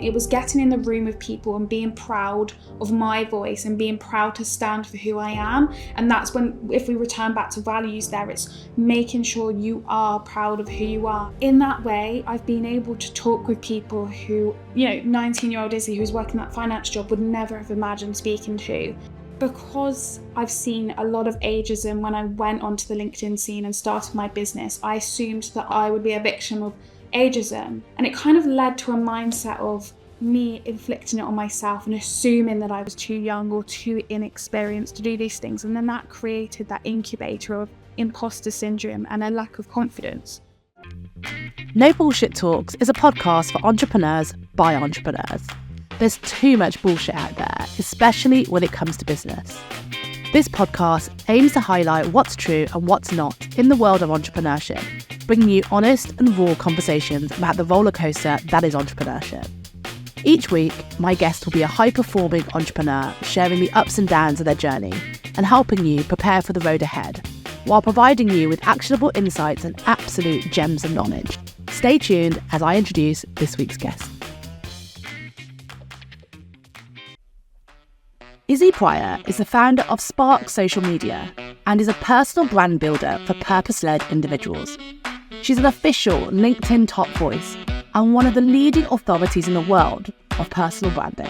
It was getting in the room with people and being proud of my voice and being proud to stand for who I am. And that's when, if we return back to values there, it's making sure you are proud of who you are. In that way, I've been able to talk with people who, 19-year-old Izzy who's working that finance job would never have imagined speaking to. Because I've seen a lot of ageism when I went onto the LinkedIn scene and started my business, I assumed that I would be a victim of ageism, and it kind of led to a mindset of me inflicting it on myself and assuming that I was too young or too inexperienced to do these things, and then that created that incubator of imposter syndrome and a lack of confidence. No Bullshit Talks is a podcast for entrepreneurs by entrepreneurs. There's too much bullshit out there, especially when it comes to business. This podcast aims to highlight what's true and what's not in the world of entrepreneurship, bringing you honest and raw conversations about the roller coaster that is entrepreneurship. Each week, my guest will be a high-performing entrepreneur sharing the ups and downs of their journey and helping you prepare for the road ahead, while providing you with actionable insights and absolute gems of knowledge. Stay tuned as I introduce this week's guest. Izzy Pryor is the founder of Spark Social Media and is a personal brand builder for purpose-led individuals. She's an official LinkedIn top voice and one of the leading authorities in the world of personal branding.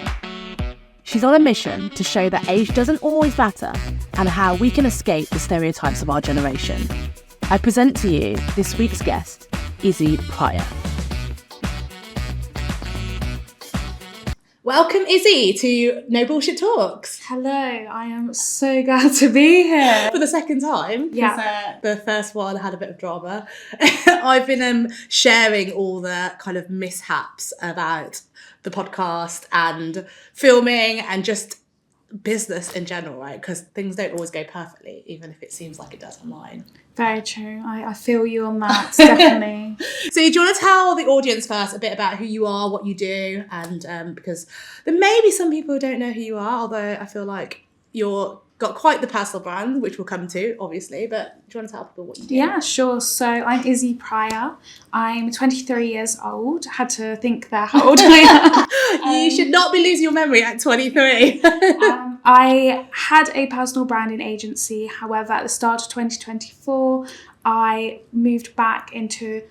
She's on a mission to show that age doesn't always matter and how we can escape the stereotypes of our generation. I present to you this week's guest, Izzy Pryor. Welcome, Izzy, to No Bullshit Talks. Hello, I am so glad to be here. For the second time, because Yeah. The first one had a bit of drama. I've been sharing all the kind of mishaps about the podcast and filming and just business in general, right? Because things don't always go perfectly, even if it seems like it does online. Very true. I feel you on that, definitely. So do you want to tell the audience first a bit about who you are, what you do, and because there may be some people who don't know who you are, although I feel like you're got quite the personal brand, which we'll come to, obviously, but do you want to tell people what you do? Yeah, sure. So I'm Izzy Pryor. I'm 23 years old. Had to think there how old I am. You should not be losing your memory at 23. I had a personal branding agency. However, at the start of 2024, I moved back into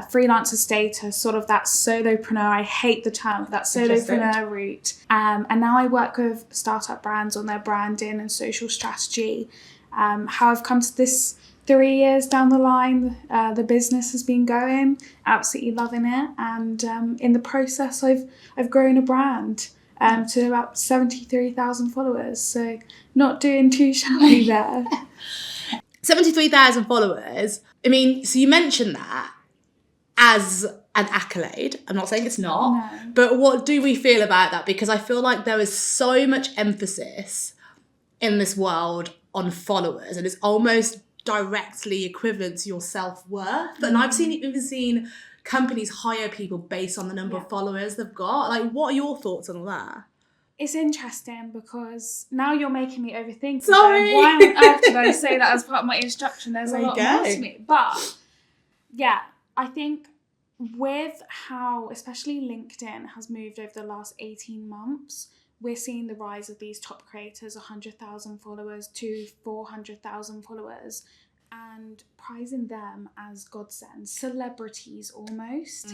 freelancer status, sort of that solopreneur. I hate the term, that solopreneur route. And now I work with startup brands on their branding and social strategy. How I've come to this 3 years down the line, the business has been going, absolutely loving it. And in the process, I've grown a brand to about 73,000 followers. So not doing too shabby there. 73,000 followers. I mean, so you mentioned that as an accolade. I'm not saying it's not, No. but what do we feel about that? Because I feel like there is so much emphasis in this world on followers, and it's almost directly equivalent to your self-worth. And I've even seen companies hire people based on the number of followers they've got. Like, what are your thoughts on that? It's interesting because now you're making me overthink. Sorry. Why on earth did I say that as part of my introduction? There's a lot more to me. But yeah, I think with how especially LinkedIn has moved over the last 18 months, we're seeing the rise of these top creators, 100,000 followers to 400,000 followers, and prizing them as godsends, celebrities almost.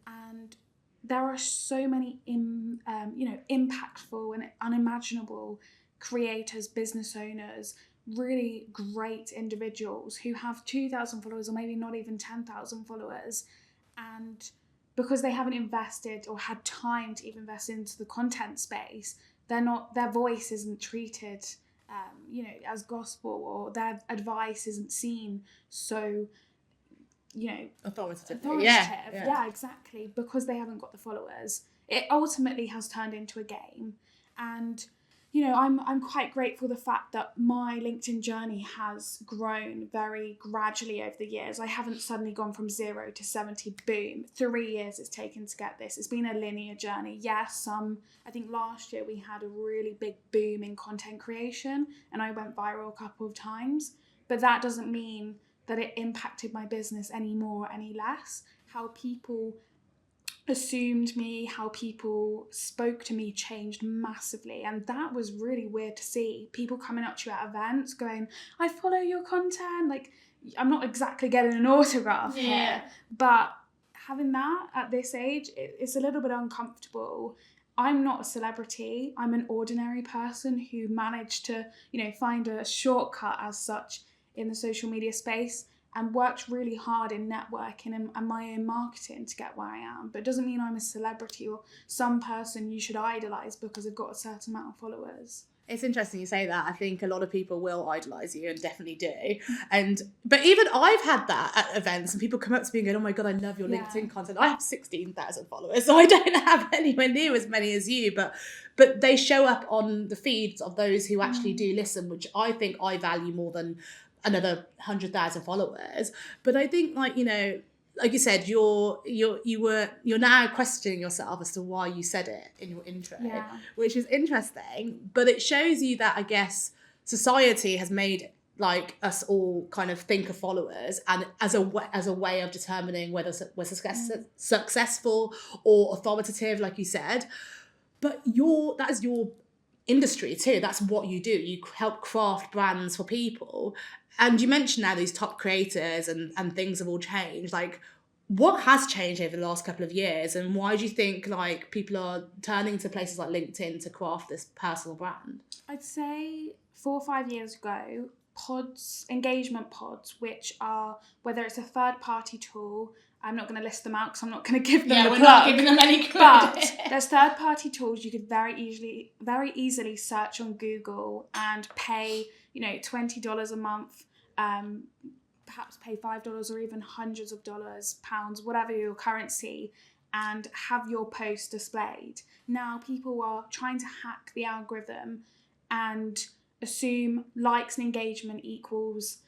And there are so many impactful and unimaginable creators, business owners, really great individuals who have 2,000 followers or maybe not even 10,000 followers, and because they haven't invested or had time to even invest into the content space, their voice isn't treated as gospel, or their advice isn't seen so Authoritative. Yeah, exactly, because they haven't got the followers. It ultimately has turned into a game. And I'm quite grateful the fact that my LinkedIn journey has grown very gradually over the years. I haven't suddenly gone from 0 to 70, boom. 3 years it's taken to get this. It's been a linear journey. Yes, I think last year we had a really big boom in content creation and I went viral a couple of times, but that doesn't mean that it impacted my business any more or any less. How people assumed me, how people spoke to me changed massively. And that was really weird to see. People coming up to you at events going, I follow your content. Like, I'm not exactly getting an autograph here, but having that at this age, it's a little bit uncomfortable. I'm not a celebrity. I'm an ordinary person who managed to, find a shortcut as such in the social media space and worked really hard in networking and my own marketing to get where I am. But it doesn't mean I'm a celebrity or some person you should idolise because they've got a certain amount of followers. It's interesting you say that. I think a lot of people will idolise you and definitely do. But even I've had that at events and people come up to me and go, oh my God, I love your LinkedIn content. I have 16,000 followers, so I don't have anywhere near as many as you, but they show up on the feeds of those who actually do listen, which I think I value more than another 100,000 followers. But I think, like you said, you're now questioning yourself as to why you said it in your intro, which is interesting. But it shows you that, I guess, society has made like us all kind of think of followers and as a way of determining whether we're successful or authoritative, like you said. But that is your industry too. That's what you do. You help craft brands for people. And you mentioned now these top creators and things have all changed. Like, what has changed over the last couple of years, and why do you think like people are turning to places like LinkedIn to craft this personal brand? I'd say 4 or 5 years ago, engagement pods, which are, whether it's a third-party tool, I'm not going to list them out because I'm not going to give them the plug. Not giving them any credit. But there's third-party tools you could very easily search on Google and pay, $20 a month, perhaps pay $5 or even hundreds of dollars, pounds, whatever your currency, and have your post displayed. Now people are trying to hack the algorithm and assume likes and engagement equals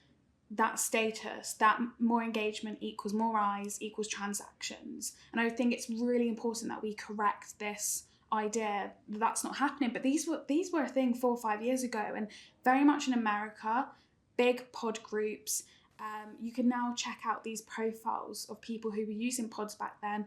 that status, that more engagement equals more eyes equals transactions. And I think it's really important that we correct this idea that that's not happening. But these were a thing 4 or 5 years ago, and very much in America, big pod groups. You can now check out these profiles of people who were using pods back then.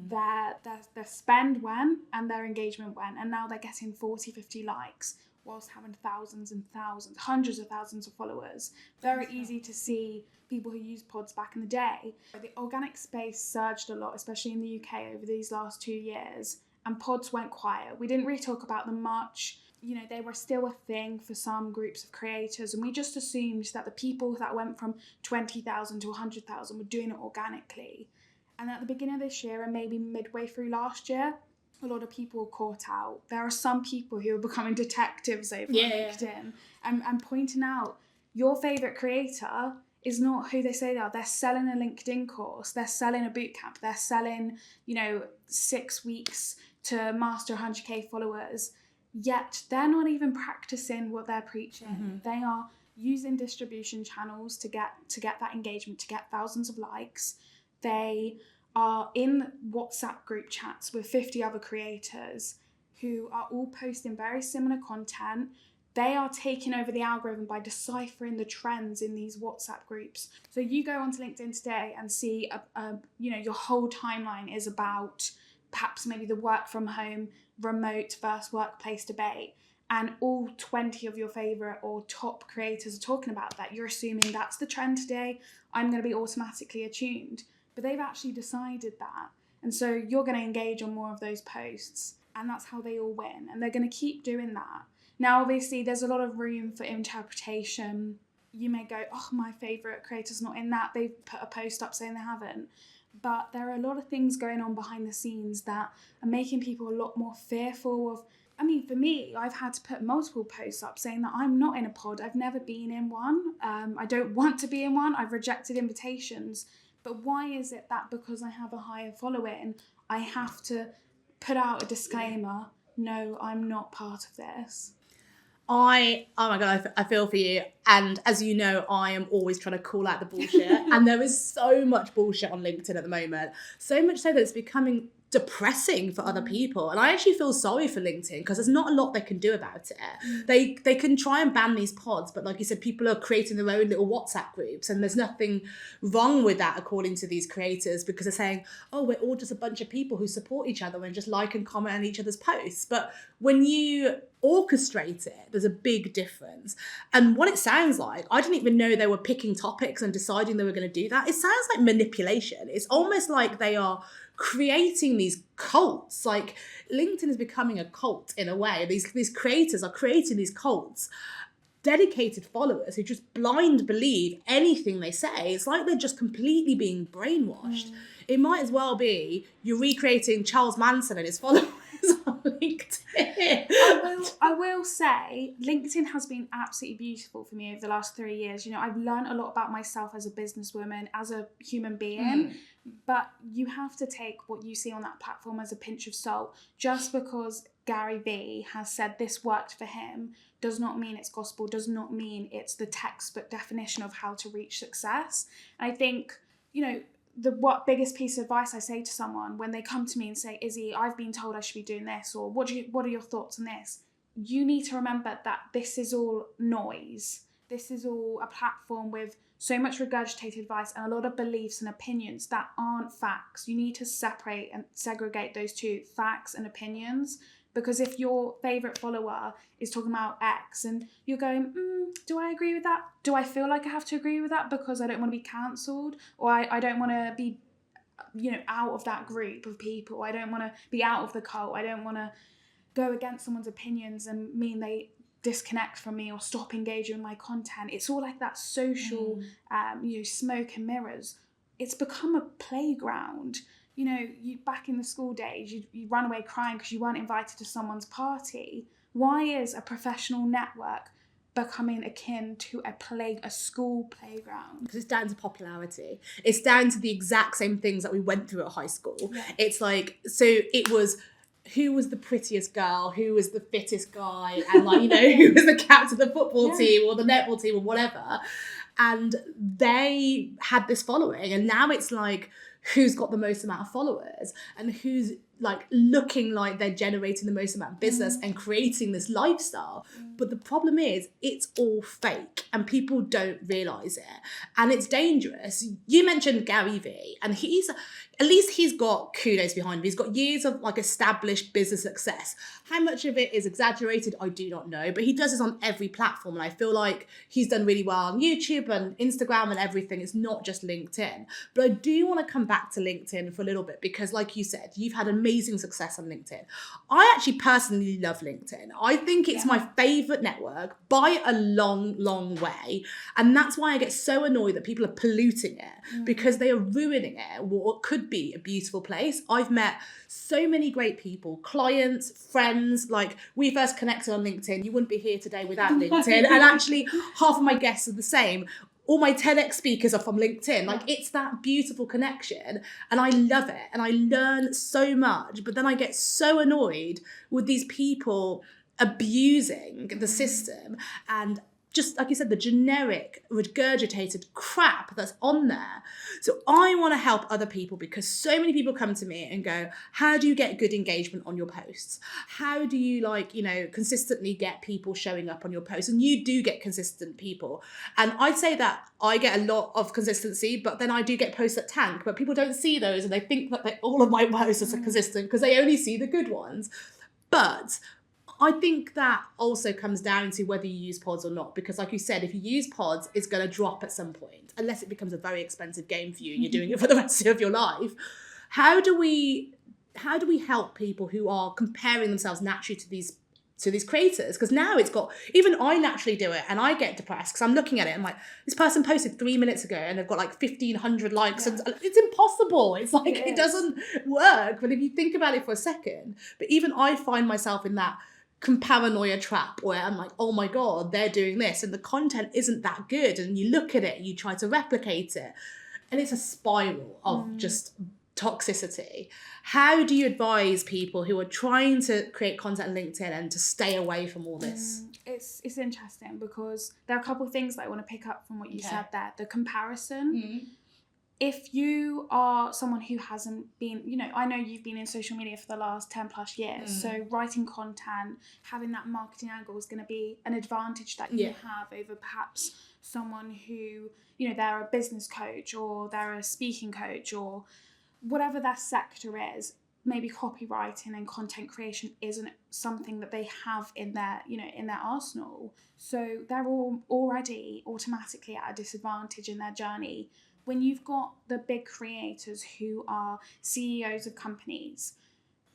Their spend went and their engagement went, and now they're getting 40, 50 likes whilst having thousands and thousands, hundreds of thousands of followers. Very easy to see people who used pods back in the day. The organic space surged a lot, especially in the UK over these last 2 years, and pods went quiet. We didn't really talk about them much. They were still a thing for some groups of creators, and we just assumed that the people that went from 20,000 to 100,000 were doing it organically. And at the beginning of this year and maybe midway through last year, a lot of people caught out. There are some people who are becoming detectives over LinkedIn and pointing out your favourite creator is not who they say they are. They're selling a LinkedIn course. They're selling a bootcamp. They're selling, 6 weeks to master 100k followers. Yet they're not even practicing what they're preaching. They are using distribution channels to get that engagement, to get thousands of likes. They are in WhatsApp group chats with 50 other creators who are all posting very similar content. They are taking over the algorithm by deciphering the trends in these WhatsApp groups. So you go onto LinkedIn today and see, your whole timeline is about perhaps maybe the work from home, remote versus workplace debate. And all 20 of your favourite or top creators are talking about that. You're assuming that's the trend today. I'm going to be automatically attuned. But they've actually decided that. And so you're going to engage on more of those posts. And that's how they all win. And they're going to keep doing that. Now, obviously, there's a lot of room for interpretation. You may go, oh, my favourite creator's not in that. They've put a post up saying they haven't. But there are a lot of things going on behind the scenes that are making people a lot more fearful of. For me, I've had to put multiple posts up saying that I'm not in a pod. I've never been in one. I don't want to be in one. I've rejected invitations. But why is it that because I have a higher following, I have to put out a disclaimer, no, I'm not part of this? Oh my God, I feel for you. And as you know, I am always trying to call out the bullshit. And there is so much bullshit on LinkedIn at the moment. So much so that it's becoming depressing for other people. And I actually feel sorry for LinkedIn because there's not a lot they can do about it. They can try and ban these pods, but like you said, people are creating their own little WhatsApp groups, and there's nothing wrong with that according to these creators, because they're saying, oh, we're all just a bunch of people who support each other and just like and comment on each other's posts. But when you orchestrate it, there's a big difference. And what it sounds like, I didn't even know they were picking topics and deciding they were going to do that. It sounds like manipulation. It's almost like they are creating these cults. Like LinkedIn is becoming a cult in a way. These creators are creating these cults, dedicated followers who just blind believe anything they say. It's like they're just completely being brainwashed. It might as well be you're recreating Charles Manson and his followers on LinkedIn. I will say LinkedIn has been absolutely beautiful for me over the last 3 years. You know, I've learned a lot about myself as a businesswoman, as a human being, but you have to take what you see on that platform as a pinch of salt. Just because Gary Vee has said this worked for him does not mean it's gospel, does not mean it's the textbook definition of how to reach success. And I think, you know, what biggest piece of advice I say to someone when they come to me and say, Izzy, I've been told I should be doing this, or what are your thoughts on this? You need to remember that this is all noise. This is all a platform with so much regurgitated advice and a lot of beliefs and opinions that aren't facts. You need to separate and segregate those two, facts and opinions. Because if your favourite follower is talking about X and you're going, do I agree with that? Do I feel like I have to agree with that because I don't want to be cancelled? Or I don't want to be, you know, out of that group of people. I don't want to be out of the cult. I don't want to go against someone's opinions and mean they disconnect from me or stop engaging with my content. It's all like that social, you know, smoke and mirrors. It's become a playground. You know, you back in the school days, you run away crying because you weren't invited to someone's party. Why is a professional network becoming akin to a school playground? Because it's down to popularity. It's down to the exact same things that we went through at high school. Yeah. It's like, so it was who was the prettiest girl, who was the fittest guy, and like, you know, who was the captain of the football team or the netball team or whatever. And they had this following, and now it's like, who's got the most amount of followers and who's like looking like they're generating the most amount of business and creating this lifestyle. But the problem is it's all fake and people don't realise it. And it's dangerous. You mentioned Gary Vee, and at least he's got kudos behind him. He's got years of like established business success. How much of it is exaggerated, I do not know, but he does this on every platform. And I feel like he's done really well on YouTube and Instagram and everything. It's not just LinkedIn. But I do want to come back to LinkedIn for a little bit because like you said, you've had amazing success on LinkedIn. I actually personally love LinkedIn. I think it's my favourite network by a long, long way. And that's why I get so annoyed that people are polluting it because they are ruining it, what could be a beautiful place. I've met so many great people, clients, friends. Like, we first connected on LinkedIn. You wouldn't be here today without LinkedIn. And actually, half of my guests are the same. All my TEDx speakers are from LinkedIn. Like, it's that beautiful connection. And I love it. And I learn so much. But then I get so annoyed with these people abusing the system and just, like you said, the generic, regurgitated crap that's on there. So I want to help other people because so many people come to me and go, how do you get good engagement on your posts? How do you, like, you know, consistently get people showing up on your posts? And you do get consistent people. And I'd say that I get a lot of consistency, but then I do get posts that tank, but people don't see those and they think that all of my posts are consistent because they only see the good ones. But I think that also comes down to whether you use pods or not, because like you said, if you use pods, it's going to drop at some point, unless it becomes a very expensive game for you and you're doing it for the rest of your life. How do we help people who are comparing themselves naturally to these creators? Because now it's got, even I naturally do it and I get depressed because I'm looking at it and like, this person posted 3 minutes ago and they've got like 1,500 likes and it's impossible. It's like, it doesn't work. But if you think about it for a second, but even I find myself in that paranoia trap where I'm like, oh my God, they're doing this and the content isn't that good. And you look at it, you try to replicate it, and it's a spiral of just toxicity. How do you advise people who are trying to create content on LinkedIn and to stay away from all this? It's interesting because there are a couple of things that I want to pick up from what you said there. The comparison. if you are someone who hasn't been, I know you've been in social media for the last 10 plus years, so writing content, having that marketing angle is going to be an advantage that you have over perhaps someone who, they're a business coach or they're a speaking coach or whatever their sector is. Maybe copywriting and content creation isn't something that they have in their, in their arsenal. So they're all already automatically at a disadvantage in their journey. When you've got the big creators who are CEOs of companies,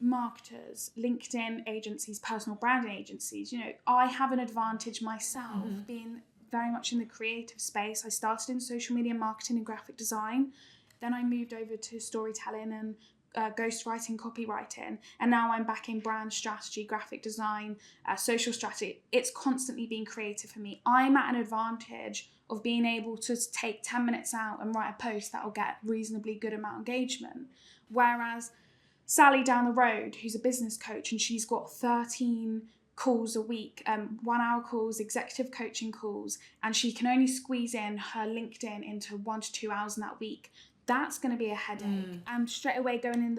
marketers, LinkedIn agencies, personal branding agencies, I have an advantage myself being very much in the creative space. I started in social media marketing and graphic design. Then I moved over to storytelling and ghostwriting, copywriting, and now I'm back in brand strategy, graphic design, social strategy. It's constantly being creative for me. I'm at an advantage of being able to take 10 minutes out and write a post that will get reasonably good amount of engagement. Whereas Sally down the road, who's a business coach, and she's got 13 calls a week, 1 hour calls, executive coaching calls, and she can only squeeze in her LinkedIn into 1 to 2 hours in that week. That's going to be a headache. And straight away going in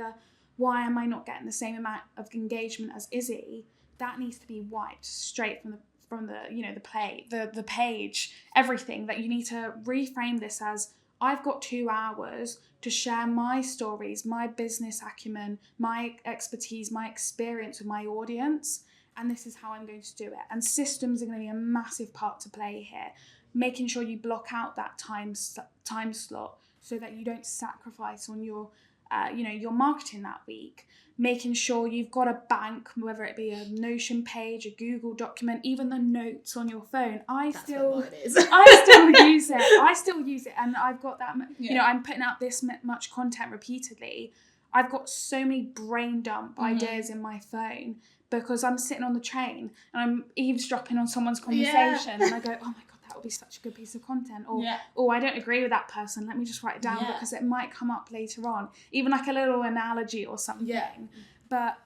why am I not getting the same amount of engagement as Izzy? That needs to be wiped straight from the page, everything. That you need to reframe this as, I've got 2 hours to share my stories, my business acumen, my expertise, my experience with my audience, and this is how I'm going to do it. And systems are going to be a massive part to play here. Making sure you block out that time slot so that you don't sacrifice on your marketing that week. Making sure you've got a bank, whether it be a Notion page, a Google document, even the notes on your phone. I still use it, and I've got that. I'm putting out this much content repeatedly. I've got so many brain dump ideas in my phone because I'm sitting on the train and I'm eavesdropping on someone's conversation, and I go, oh my god, that would be such a good piece of content, or oh, I don't agree with that person, let me just write it down because it might come up later on, even like a little analogy or something. But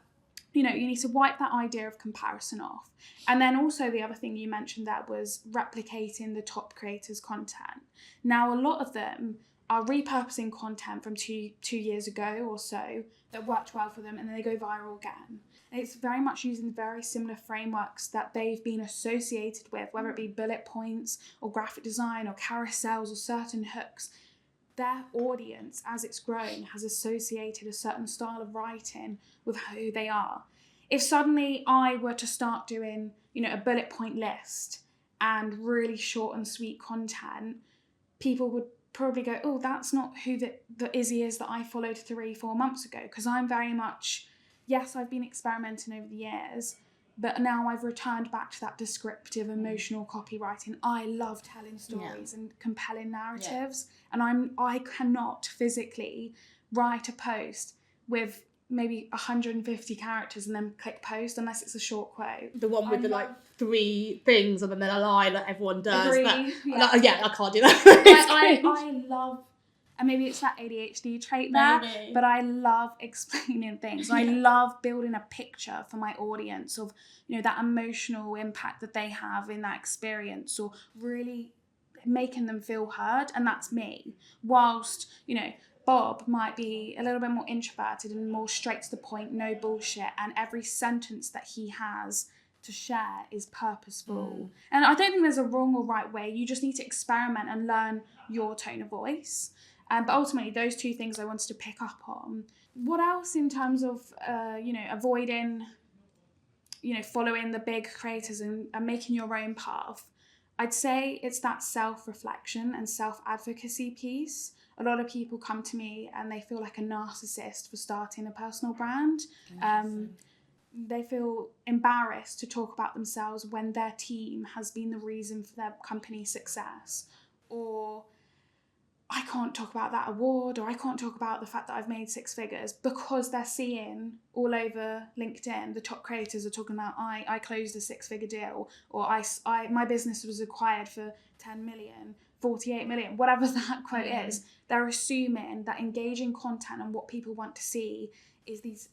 you need to wipe that idea of comparison off. And then also the other thing you mentioned that was replicating the top creators' content. Now a lot of them are repurposing content from two years ago or so that worked well for them, and then they go viral again. And it's very much using very similar frameworks that they've been associated with, whether it be bullet points or graphic design or carousels or certain hooks. Their audience, as it's grown, has associated a certain style of writing with who they are. If suddenly I were to start doing, a bullet point list and really short and sweet content, people would probably go, oh, that's not who the Izzy is that I followed 3-4 months ago. Because I'm very much, yes, I've been experimenting over the years, but now I've returned back to that descriptive, emotional copywriting. I love telling stories and compelling narratives. And I cannot physically write a post with maybe 150 characters and then click post unless it's a short quote. The one with the 3 things and then a line that everyone does. Agree. I can't do that. I love, and maybe it's that ADHD trait there, but I love explaining things. I love building a picture for my audience of, that emotional impact that they have in that experience, or really making them feel heard. And that's me. Whilst, Bob might be a little bit more introverted and more straight to the point, no bullshit, and every sentence that he has to share is purposeful. And I don't think there's a wrong or right way. You just need to experiment and learn your tone of voice. But ultimately, those 2 things I wanted to pick up on. What else in terms of, avoiding, following the big creators and making your own path? I'd say it's that self-reflection and self-advocacy piece. A lot of people come to me and they feel like a narcissist for starting a personal brand. They feel embarrassed to talk about themselves when their team has been the reason for their company's success. Or I can't talk about that award, or I can't talk about the fact that I've made 6 figures, because they're seeing all over LinkedIn, the top creators are talking about, I closed a 6-figure deal, or my business was acquired for 10 million, 48 million, whatever that quote is. They're assuming that engaging content and what people want to see is these,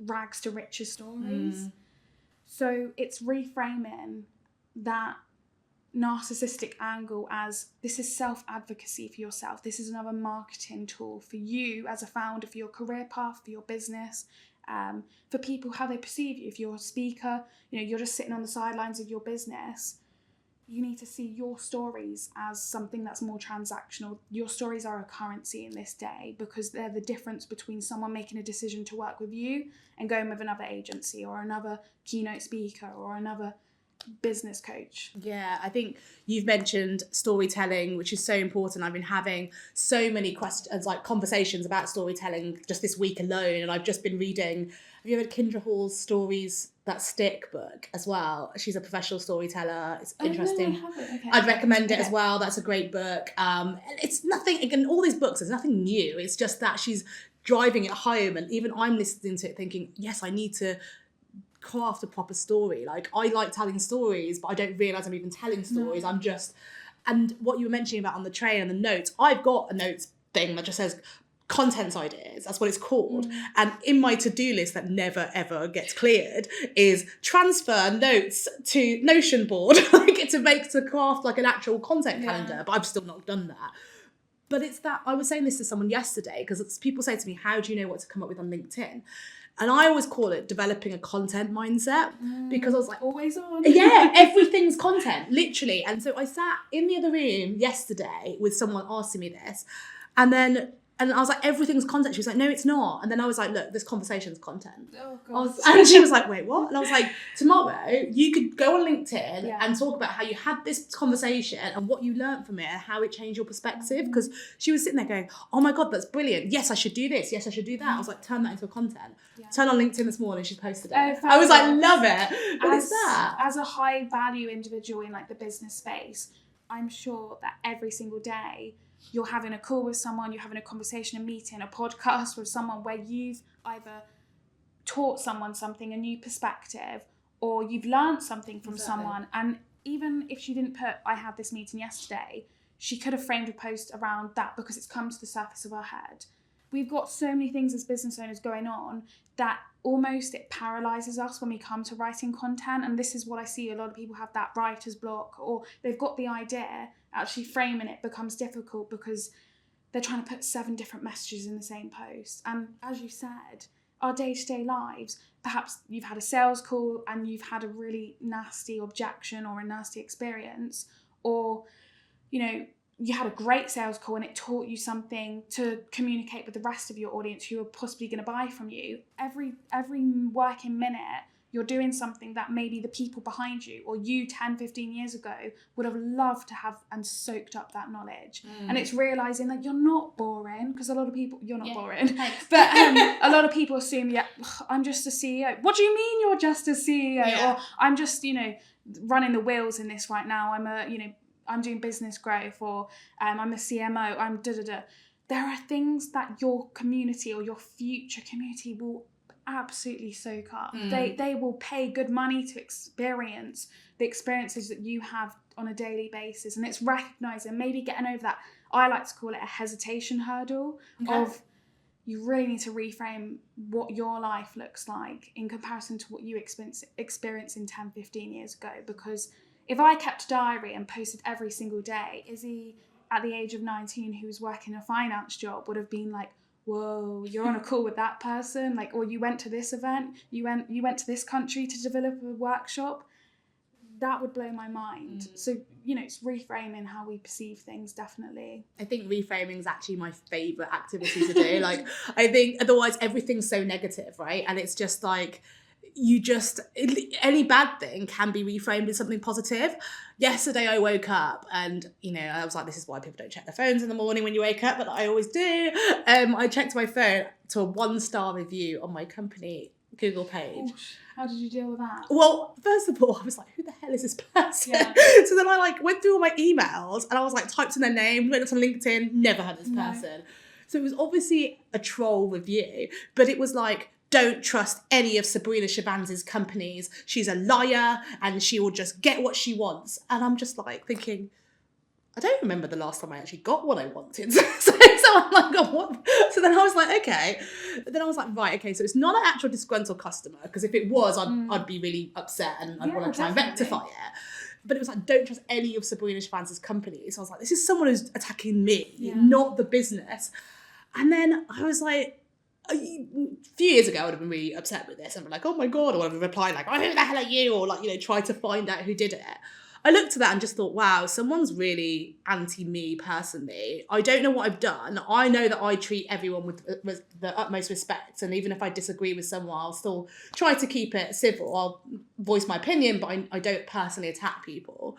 rags to riches stories. So it's reframing that narcissistic angle as this is self-advocacy for yourself. This is another marketing tool for you as a founder, for your career path, for your business, for people, how they perceive you. If you're a speaker, you're just sitting on the sidelines of your business, you need to see your stories as something that's more transactional. Your stories are a currency in this day, because they're the difference between someone making a decision to work with you and going with another agency or another keynote speaker or another business coach. Yeah, I think you've mentioned storytelling, which is so important. I've been having so many questions, like conversations about storytelling just this week alone, and I've just been reading, have you read Kindra Hall's Stories That Stick book as well? She's a professional storyteller. It's interesting. No, I haven't. Okay. I'd recommend it as well. That's a great book. It's nothing, again, all these books, there's nothing new. It's just that she's driving it home, and even I'm listening to it thinking, yes, I need to craft a proper story. Like, I like telling stories, but I don't realise I'm even telling stories. No. I'm just, and what you were mentioning about on the train and the notes, I've got a notes thing that just says content ideas. That's what it's called. And in my to-do list that never ever gets cleared is transfer notes to Notion board, like to craft like an actual content calendar. But I've still not done that. But it's that, I was saying this to someone yesterday, because people say to me, how do you know what to come up with on LinkedIn? And I always call it developing a content mindset, because I was like, always on. Yeah, everything's content, literally. And so I sat in the other room yesterday with someone asking me this, and I was like, everything's content. She was like, no, it's not. And then I was like, look, this conversation's content. Oh, God. And she was like, wait, what? And I was like, tomorrow you could go on LinkedIn and talk about how you had this conversation and what you learned from it and how it changed your perspective. Because she was sitting there going, oh my God, that's brilliant. Yes, I should do this. Yes, I should do that. I was like, turn that into a content. Turn on LinkedIn this morning, she's posted it. I was like, love it. But it's that. As a high value individual in like the business space, I'm sure that every single day you're having a call with someone, you're having a conversation, a meeting, a podcast with someone where you've either taught someone something, a new perspective, or you've learned something from someone. And even if she didn't put, I had this meeting yesterday, she could have framed a post around that because it's come to the surface of her head. We've got so many things as business owners going on that almost it paralyzes us when we come to writing content. And this is what I see, a lot of people have that writer's block, or they've got the idea, actually framing it becomes difficult because they're trying to put 7 different messages in the same post. And as you said, our day-to-day lives, perhaps you've had a sales call and you've had a really nasty objection or a nasty experience, or you had a great sales call and it taught you something to communicate with the rest of your audience who are possibly going to buy from you. Every working minute, you're doing something that maybe the people behind you or you 10, 15 years ago would have loved to have and soaked up that knowledge. And it's realising that you're not boring, because a lot of people, you're not boring, but a lot of people assume, I'm just a CEO. What do you mean you're just a CEO? Or I'm just, running the wheels in this right now. I'm doing business growth, or I'm a CMO, I'm da-da-da. There are things that your community or your future community will absolutely soak up. They will pay good money to experience the experiences that you have on a daily basis. And it's recognising, maybe getting over that, I like to call it a hesitation hurdle of you really need to reframe what your life looks like in comparison to what you experienced in 10, 15 years ago. Because if I kept a diary and posted every single day, Izzy at the age of 19 who was working a finance job would have been like, whoa, you're on a call with that person, like, or you went to this event, you went to this country to develop a workshop. That would blow my mind. So, it's reframing how we perceive things, definitely. I think reframing is actually my favourite activity to do. Like, I think otherwise everything's so negative, right? And it's just like, any bad thing can be reframed as something positive. Yesterday I woke up and, I was like, this is why people don't check their phones in the morning when you wake up, but I always do. I checked my phone to a 1-star review on my company Google page. How did you deal with that? Well, first of all, I was like, who the hell is this person? Yeah. So then I went through all my emails and I was typed in their name, went on LinkedIn, never heard this person. So it was obviously a troll review, but it was like, don't trust any of Sabrina Shabanz's companies. She's a liar and she will just get what she wants. And I'm just thinking, I don't remember the last time I actually got what I wanted. so I'm like, oh, what? So then I was like, okay. But then I was like, right, okay, so it's not an actual disgruntled customer, because if it was, I'd be really upset and I'd want to try and rectify it. But it was like, don't trust any of Sabrina Schwanz's companies. So I was like, this is someone who's attacking me, not the business. And then I was like, a few years ago, I would have been really upset with this and been like, oh my God, or I would have replied like, oh, who the hell are you? Or like, you know, try to find out who did it. I looked at that and just thought, wow, someone's really anti-me personally. I don't know what I've done. I know that I treat everyone with the utmost respect. And even if I disagree with someone, I'll still try to keep it civil. I'll voice my opinion, but I don't personally attack people.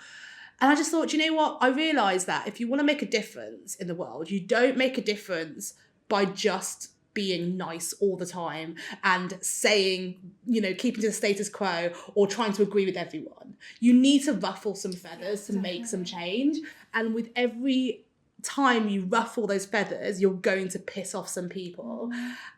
And I just thought, you know what? I realised that if you want to make a difference in the world, you don't make a difference by just being nice all the time and saying, you know, keeping to the status quo or trying to agree with everyone. You need to ruffle some feathers to make some change. And with every time you ruffle those feathers, you're going to piss off some people.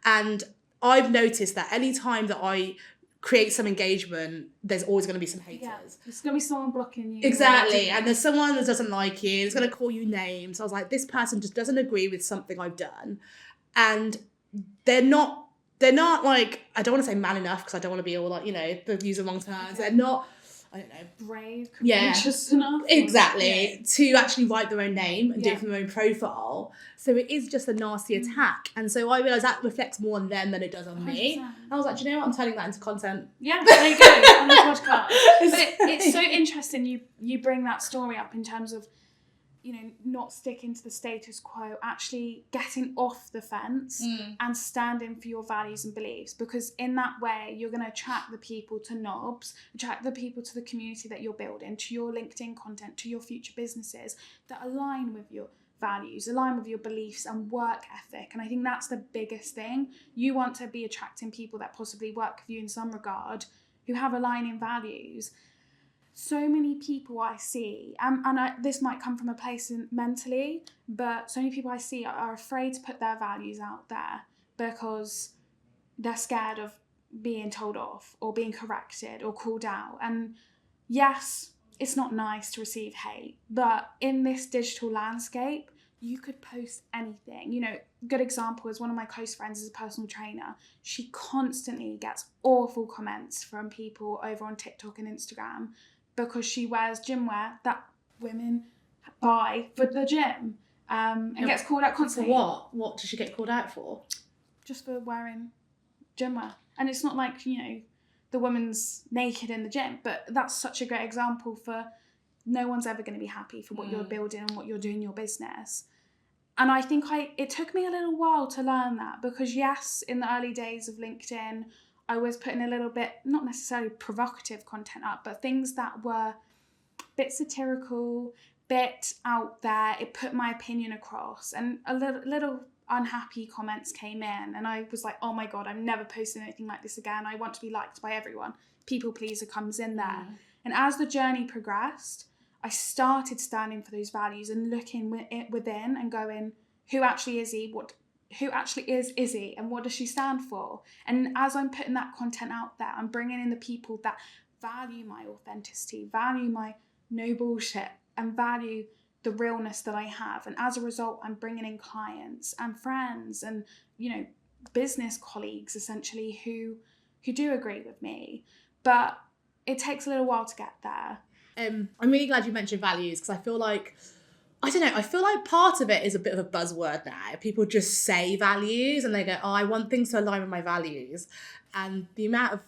And I've noticed that any time that I create some engagement, there's always going to be some haters. Yeah, there's going to be someone blocking you. Exactly. And there's someone that doesn't like you. It's going to call you names. I was like, this person just doesn't agree with something I've done. And they're not like, I don't want to say man enough because I don't want to be all like, you know, the use of wrong terms. They're not, I don't know, brave, courageous enough. Exactly. To actually write their own name and do it from their own profile. So it is just a nasty attack. And so I realised that reflects more on them than it does on 100%. Me. And I was like, do you know what? I'm turning that into content. Yeah, there you go, on the podcast. But it's so interesting you bring that story up in terms of, you know, not sticking to the status quo, actually getting off the fence and standing for your values and beliefs, because in that way you're going to attract the people to knobs, attract the people to the community that you're building, to your LinkedIn content, to your future businesses that align with your values, align with your beliefs and work ethic. And I think that's the biggest thing. You want to be attracting people that possibly work with you in some regard, who have aligning values. So many people I see, this might come from a place mentally, but so many people I see are afraid to put their values out there because they're scared of being told off or being corrected or called out. And yes, it's not nice to receive hate, but in this digital landscape, you could post anything. You know, good example is one of my close friends is a personal trainer. She constantly gets awful comments from people over on TikTok and Instagram because she wears gym wear that women buy for the gym and gets called out constantly. For what does she get called out for? Just for wearing gym wear. And it's not like, you know, the woman's naked in the gym, but that's such a great example for no one's ever going to be happy for what you're building and what you're doing in your business. And I think it took me a little while to learn that, because yes, in the early days of LinkedIn, I was putting a little bit, not necessarily provocative content up, but things that were a bit satirical, bit out there. It put my opinion across, and a little unhappy comments came in, and I was like, oh my God, I'm never posting anything like this again. I want to be liked by everyone. People pleaser comes in there. And as the journey progressed, I started standing for those values and looking within and going, who actually is he? Who actually is Izzy, and what does she stand for? And as I'm putting that content out there, I'm bringing in the people that value my authenticity, value my no bullshit, and value the realness that I have. And as a result, I'm bringing in clients and friends and, you know, business colleagues essentially who do agree with me. But it takes a little while to get there. I'm really glad you mentioned values, because I feel like part of it is a bit of a buzzword now. People just say values and they go, oh, I want things to align with my values. And the amount of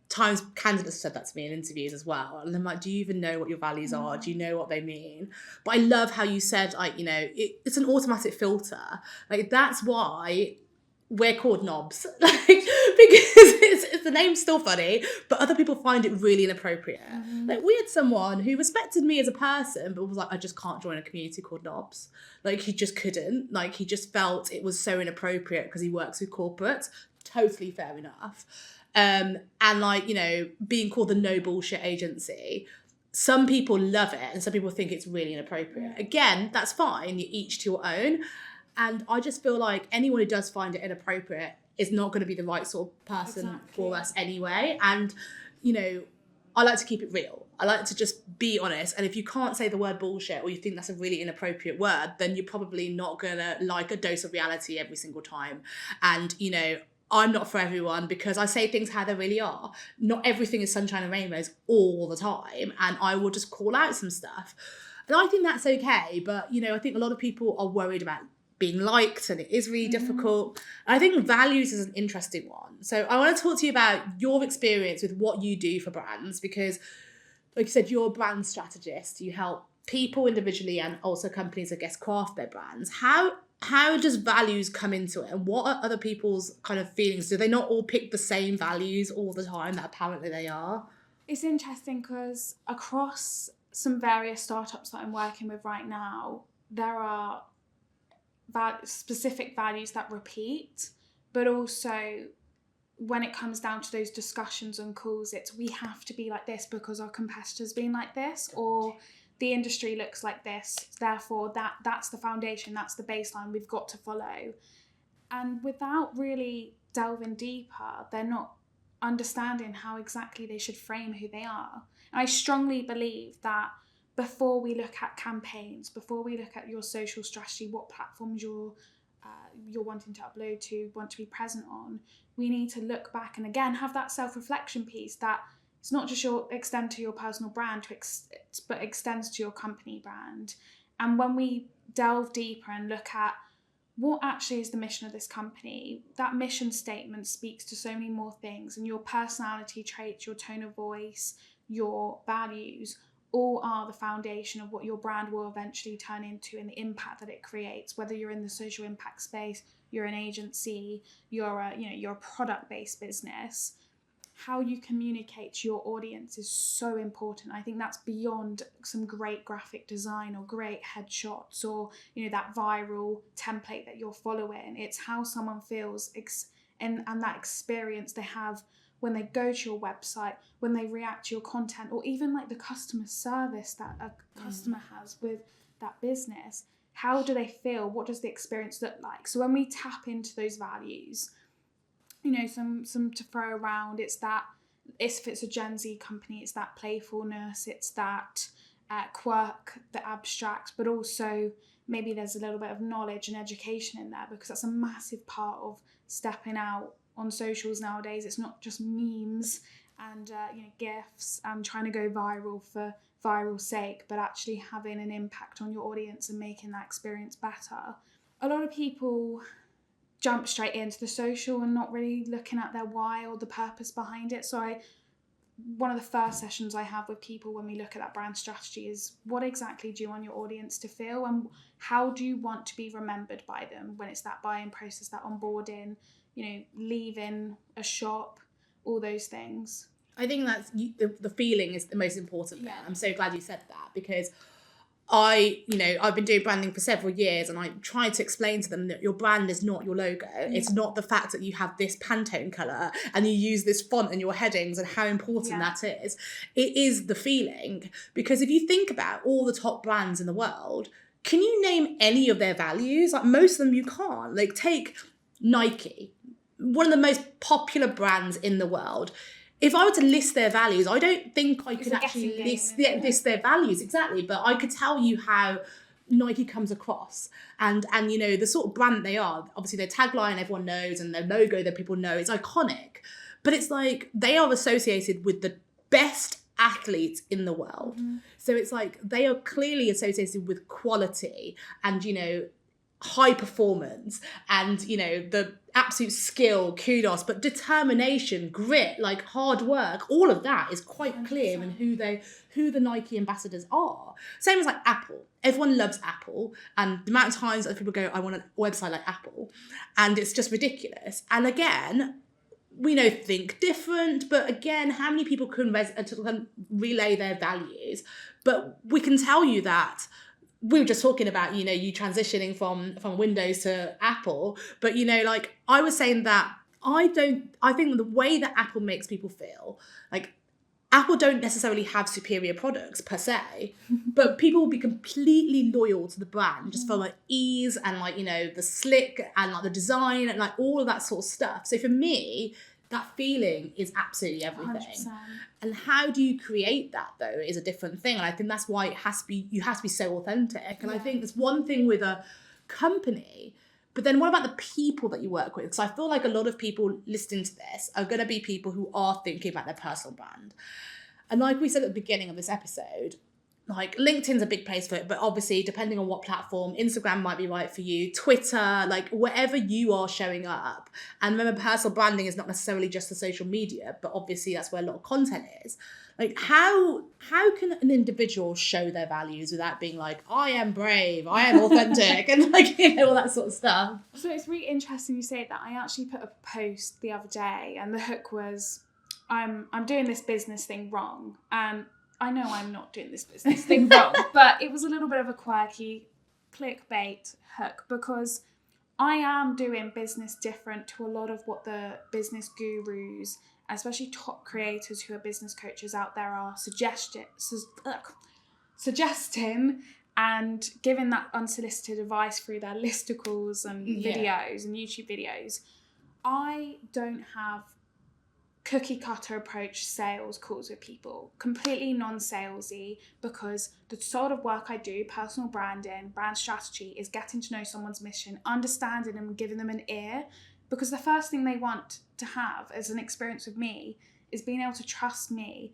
times candidates have said that to me in interviews as well. And I'm like, do you even know what your values are? Do you know what they mean? But I love how you said, like, you know, it's an automatic filter. Like, that's why we're called knobs, like, because the name's still funny, but other people find it really inappropriate. Like, we had someone who respected me as a person, but was like, I just can't join a community called knobs. Like, he just couldn't. Like, he just felt it was so inappropriate because he works with corporates. Totally fair enough. And like, you know, being called the no bullshit agency, some people love it and some people think it's really inappropriate. Again, that's fine. You each to your own. And I just feel like anyone who does find it inappropriate is not going to be the right sort of person for us anyway. And, you know, I like to keep it real. I like to just be honest. And if you can't say the word bullshit, or you think that's a really inappropriate word, then you're probably not going to like a dose of reality every single time. And, you know, I'm not for everyone, because I say things how they really are. Not everything is sunshine and rainbows all the time, and I will just call out some stuff. And I think that's okay, but, you know, I think a lot of people are worried about being liked, and it is really difficult. And I think values is an interesting one. So I want to talk to you about your experience with what you do for brands, because, like you said, you're a brand strategist. You help people individually and also companies, I guess, craft their brands. How does values come into it, and what are other people's kind of feelings? Do they not all pick the same values all the time that apparently they are? It's interesting because across some various startups that I'm working with right now, there are specific values that repeat, but also when it comes down to those discussions and calls, it's we have to be like this because our competitors been like this, or the industry looks like this, therefore that's the foundation, that's the baseline we've got to follow. And without really delving deeper, they're not understanding how exactly they should frame who they are. And I strongly believe that before we look at campaigns, before we look at your social strategy, what platforms you're wanting to upload to, want to be present on, we need to look back and again have that self-reflection piece that it's not just extend to your personal brand, but extends to your company brand. And when we delve deeper and look at what actually is the mission of this company, that mission statement speaks to so many more things, and your personality traits, your tone of voice, your values, all are the foundation of what your brand will eventually turn into and the impact that it creates. Whether you're in the social impact space, you're an agency, you're a product-based business, how you communicate to your audience is so important. I think that's beyond some great graphic design or great headshots or, you know, that viral template that you're following. It's how someone feels and that experience they have when they go to your website, when they react to your content, or even like the customer service that a customer has with that business. How do they feel? What does the experience look like? So when we tap into those values, you know, some to throw around, it's that, if it's a Gen Z company, it's that playfulness, it's that quirk, the abstract, but also maybe there's a little bit of knowledge and education in there, because that's a massive part of stepping out on socials nowadays. It's not just memes and GIFs and trying to go viral for viral sake, but actually having an impact on your audience and making that experience better. A lot of people jump straight into the social and not really looking at their why or the purpose behind it. So one of the first sessions I have with people when we look at that brand strategy is, what exactly do you want your audience to feel, and how do you want to be remembered by them when it's that buying process, that onboarding, you know, leaving a shop, all those things. I think that's the feeling is the most important thing. Yeah. I'm so glad you said that, because I've been doing branding for several years, and I tried to explain to them that your brand is not your logo. Yeah. It's not the fact that you have this Pantone colour and you use this font in your headings and how important that is. It is the feeling, because if you think about all the top brands in the world, can you name any of their values? Like, most of them you can't. Like, take Nike, one of the most popular brands in the world. If I were to list their values, I don't think I could actually list their values exactly, but I could tell you how Nike comes across and you know, the sort of brand they are. Obviously their tagline everyone knows, and their logo that people know is iconic, but it's like they are associated with the best athletes in the world. Mm-hmm. So it's like they are clearly associated with quality and, you know, high performance and, you know, the absolute skill, kudos, but determination, grit, like hard work, all of that is quite clear in who the Nike ambassadors are. Same as like Apple. Everyone loves Apple, and the amount of times that people go, I want a website like Apple, and it's just ridiculous. And again, we know think different, but again, how many people can relay their values? But we can tell you that we were just talking about, you know, you transitioning from Windows to Apple, but, you know, like I was saying that I think the way that Apple makes people feel, like Apple don't necessarily have superior products per se, but people will be completely loyal to the brand just for like ease and like, you know, the slick and like the design and like all of that sort of stuff. So for me, that feeling is absolutely everything. 100%. And how do you create that though is a different thing. And I think that's why you have to be so authentic. And I think there's one thing with a company, But then what about the people that you work with? Because I feel like a lot of people listening to this are going to be people who are thinking about their personal brand. And like we said at the beginning of this episode, like LinkedIn's a big place for it, but obviously depending on what platform, Instagram might be right for you, Twitter, like wherever you are showing up. And remember, personal branding is not necessarily just the social media, but obviously that's where a lot of content is. Like how can an individual show their values without being like, I am brave, I am authentic, and like, you know, all that sort of stuff? So it's really interesting you say that. I actually put a post the other day, and the hook was, I'm doing this business thing wrong. And I know I'm not doing this business thing wrong, but it was a little bit of a quirky clickbait hook, because I am doing business different to a lot of what the business gurus, especially top creators who are business coaches out there, are suggesting and giving that unsolicited advice through their listicles and videos and YouTube videos. I don't have cookie cutter approach sales calls with people, completely non-salesy, because the sort of work I do, personal branding, brand strategy, is getting to know someone's mission, understanding them and giving them an ear, because the first thing they want to have as an experience with me is being able to trust me.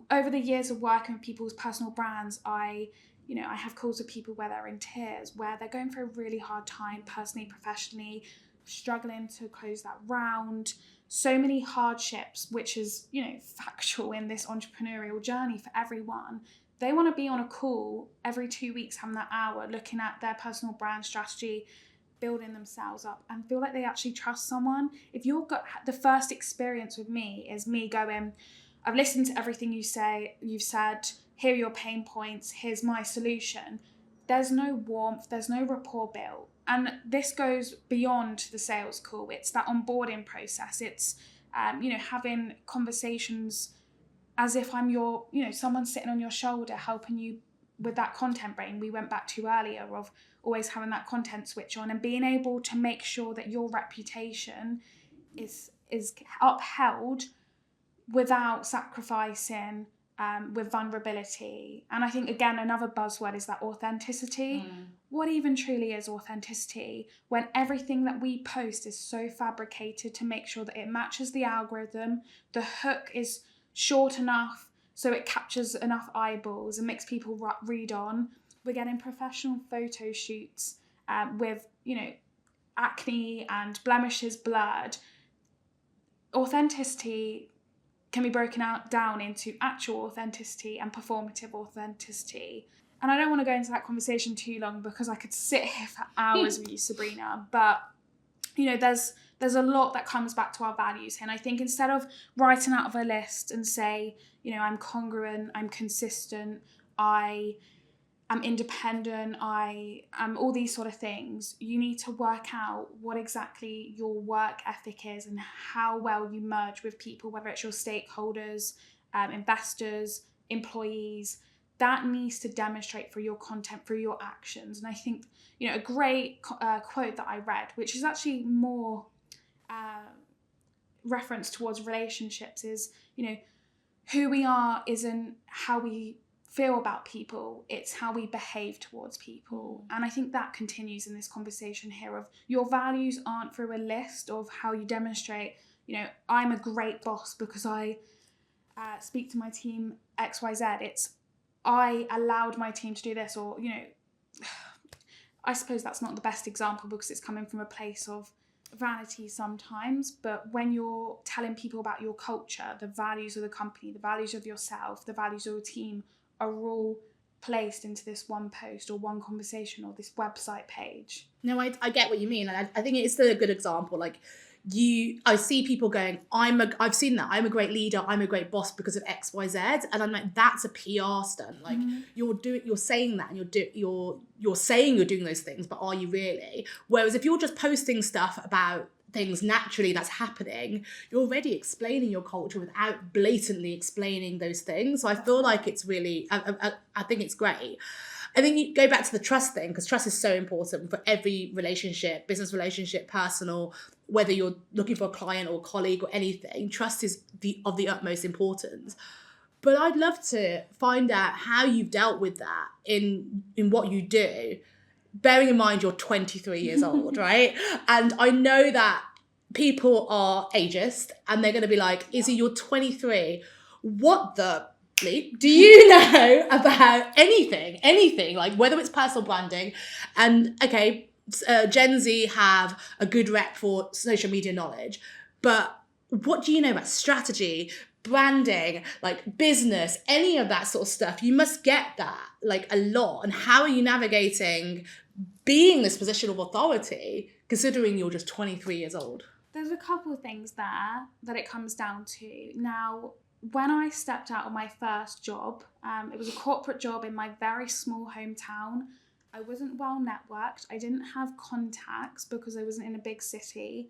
Over the years of working with people's personal brands, I have calls with people where they're in tears, where they're going through a really hard time personally, professionally, struggling to close that round. So many hardships, which is, factual in this entrepreneurial journey for everyone. They want to be on a call every 2 weeks, having that hour, looking at their personal brand strategy, building themselves up, and feel like they actually trust someone. If you've got the first experience with me is me going, I've listened to everything you've said, here are your pain points, here's my solution. There's no warmth, there's no rapport built. And this goes beyond the sales call. It's that onboarding process. It's, having conversations as if I'm someone sitting on your shoulder helping you with that content brain we went back to earlier, of always having that content switch on and being able to make sure that your reputation is upheld without sacrificing, with vulnerability. And I think, again, another buzzword is that authenticity. What even truly is authenticity when everything that we post is so fabricated to make sure that it matches the algorithm, the hook is short enough so it captures enough eyeballs and makes people read on. We're getting professional photo shoots with, acne and blemishes blurred. Authenticity can be broken down into actual authenticity and performative authenticity. And I don't want to go into that conversation too long because I could sit here for hours with you, Sabrina. But, there's a lot that comes back to our values. And I think instead of writing out of a list and say, I'm congruent, I'm consistent, I am independent, I am all these sort of things, you need to work out what exactly your work ethic is and how well you merge with people, whether it's your stakeholders, investors, employees. That needs to demonstrate through your content, through your actions. And I think, a great quote that I read, which is actually more reference towards relationships, is, who we are isn't how we feel about people, it's how we behave towards people. And I think that continues in this conversation here of your values aren't through a list of how you demonstrate, I'm a great boss because I speak to my team XYZ. It's I allowed my team to do this, or, I suppose that's not the best example because it's coming from a place of vanity sometimes, but when you're telling people about your culture, the values of the company, the values of yourself, the values of your team are all placed into this one post or one conversation or this website page. No, I get what you mean. And I think it's still a good example. Like I see people going, I've seen that, I'm a great leader, I'm a great boss because of X, Y, Z. And I'm like, that's a PR stunt. Like you're saying that and you're saying you're doing those things, but are you really? Whereas if you're just posting stuff about things naturally that's happening, you're already explaining your culture without blatantly explaining those things. So I feel like it's really, I think it's great. I think you go back to the trust thing, because trust is so important for every relationship, business relationship, personal, whether you're looking for a client or a colleague or anything. Trust is of the utmost importance. But I'd love to find out how you've dealt with that in what you do. bearing in mind you're 23 years old, right? And I know that people are ageist and they're going to be like, Izzy, you're 23. What the bleep do you know about anything, like whether it's personal branding? And okay, Gen Z have a good rep for social media knowledge, but what do you know about strategy, branding, like business, any of that sort of stuff? You must get that like a lot. And how are you navigating being this position of authority considering you're just 23 years old? There's a couple of things there that it comes down to. Now, when I stepped out of my first job, it was a corporate job in my very small hometown. I wasn't well networked. I didn't have contacts because I wasn't in a big city.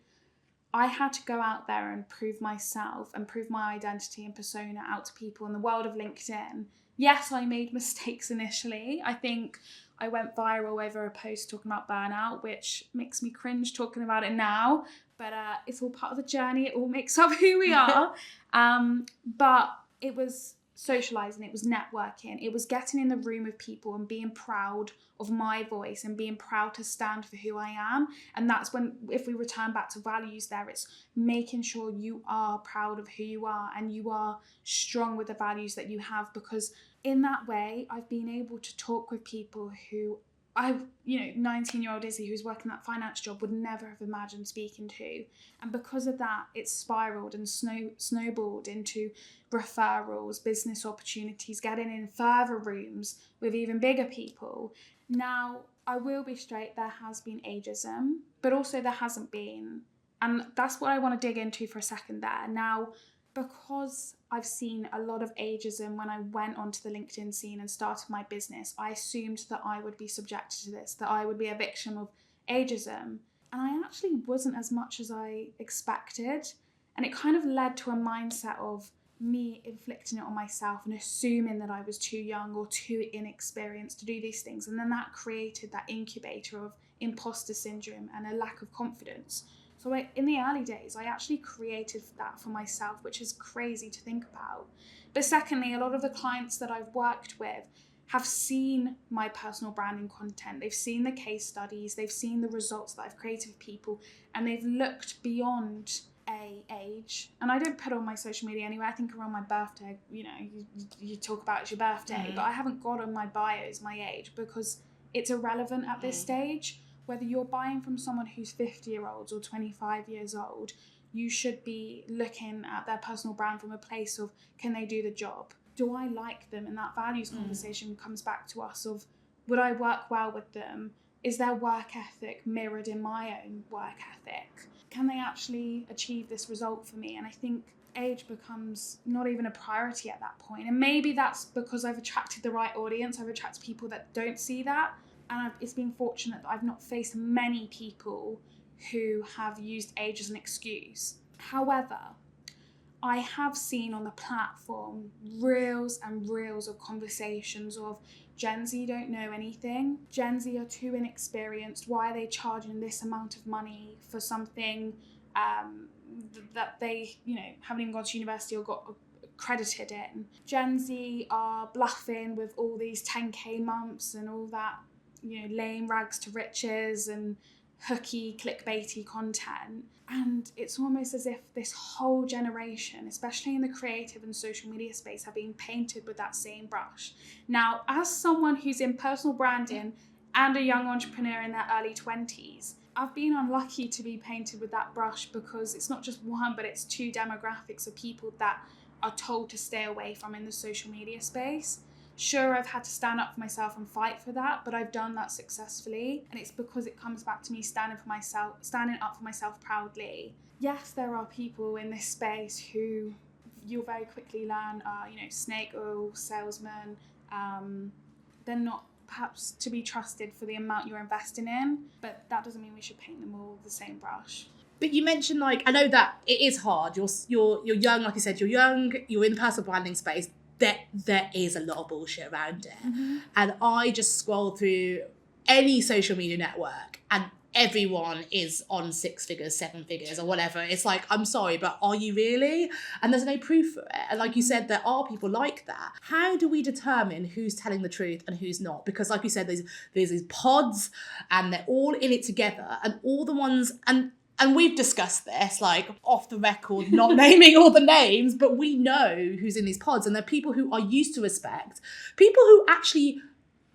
I had to go out there and prove myself and prove my identity and persona out to people in the world of LinkedIn. Yes, I made mistakes initially. I think I went viral over a post talking about burnout, which makes me cringe talking about it now. But it's all part of the journey. It all makes up who we are. But it was socializing, it was networking, it was getting in the room with people and being proud of my voice and being proud to stand for who I am. And that's when, if we return back to values there, it's making sure you are proud of who you are and you are strong with the values that you have, because in that way I've been able to talk with people who 19-year-old Izzy who's working that finance job would never have imagined speaking to. And because of that, it's spiraled and snowballed into referrals, business opportunities, getting in further rooms with even bigger people. Now, I will be straight, there has been ageism, but also there hasn't been. And that's what I want to dig into for a second there. Now, because I've seen a lot of ageism when I went onto the LinkedIn scene and started my business, I assumed that I would be subjected to this, that I would be a victim of ageism. And I actually wasn't as much as I expected. And it kind of led to a mindset of me inflicting it on myself and assuming that I was too young or too inexperienced to do these things. And then that created that incubator of imposter syndrome and a lack of confidence. So in the early days, I actually created that for myself, which is crazy to think about. But secondly, a lot of the clients that I've worked with have seen my personal branding content. They've seen the case studies, they've seen the results that I've created with people, and they've looked beyond age. And I don't put on my social media anyway. I think around my birthday, you talk about it's your birthday, but I haven't got on my bios my age because it's irrelevant at this stage. Whether you're buying from someone who's 50-year-olds or 25 years old, you should be looking at their personal brand from a place of, can they do the job? Do I like them? And that values conversation comes back to us of, would I work well with them? Is their work ethic mirrored in my own work ethic? Can they actually achieve this result for me? And I think age becomes not even a priority at that point. And maybe that's because I've attracted the right audience. I've attracted people that don't see that. And it's been fortunate that I've not faced many people who have used age as an excuse. However, I have seen on the platform reels and reels of conversations of Gen Z don't know anything. Gen Z are too inexperienced. Why are they charging this amount of money for something that they, haven't even gone to university or got credited in? Gen Z are bluffing with all these 10K months and all that, lame rags to riches and hooky, clickbaity content. And it's almost as if this whole generation, especially in the creative and social media space, have been painted with that same brush. Now, as someone who's in personal branding and a young entrepreneur in their early 20s, I've been unlucky to be painted with that brush because it's not just one, but it's two demographics of people that are told to stay away from in the social media space. Sure, I've had to stand up for myself and fight for that, but I've done that successfully. And it's because it comes back to me standing up for myself proudly. Yes, there are people in this space who you'll very quickly learn are, snake oil salesmen. They're not perhaps to be trusted for the amount you're investing in, but that doesn't mean we should paint them all with the same brush. But you mentioned, I know that it is hard. You're young, like you said, you're in the personal branding space. There is a lot of bullshit around it. Mm-hmm. And I just scroll through any social media network and everyone is on 6 figures, 7 figures or whatever. It's like, I'm sorry, but are you really? And there's no proof for it. And like you said, there are people like that. How do we determine who's telling the truth and who's not? Because like you said, there's these pods and they're all in it together, and all the ones, and we've discussed this, like, off the record, not naming all the names, but we know who's in these pods. And they're people who are used to respect, people who actually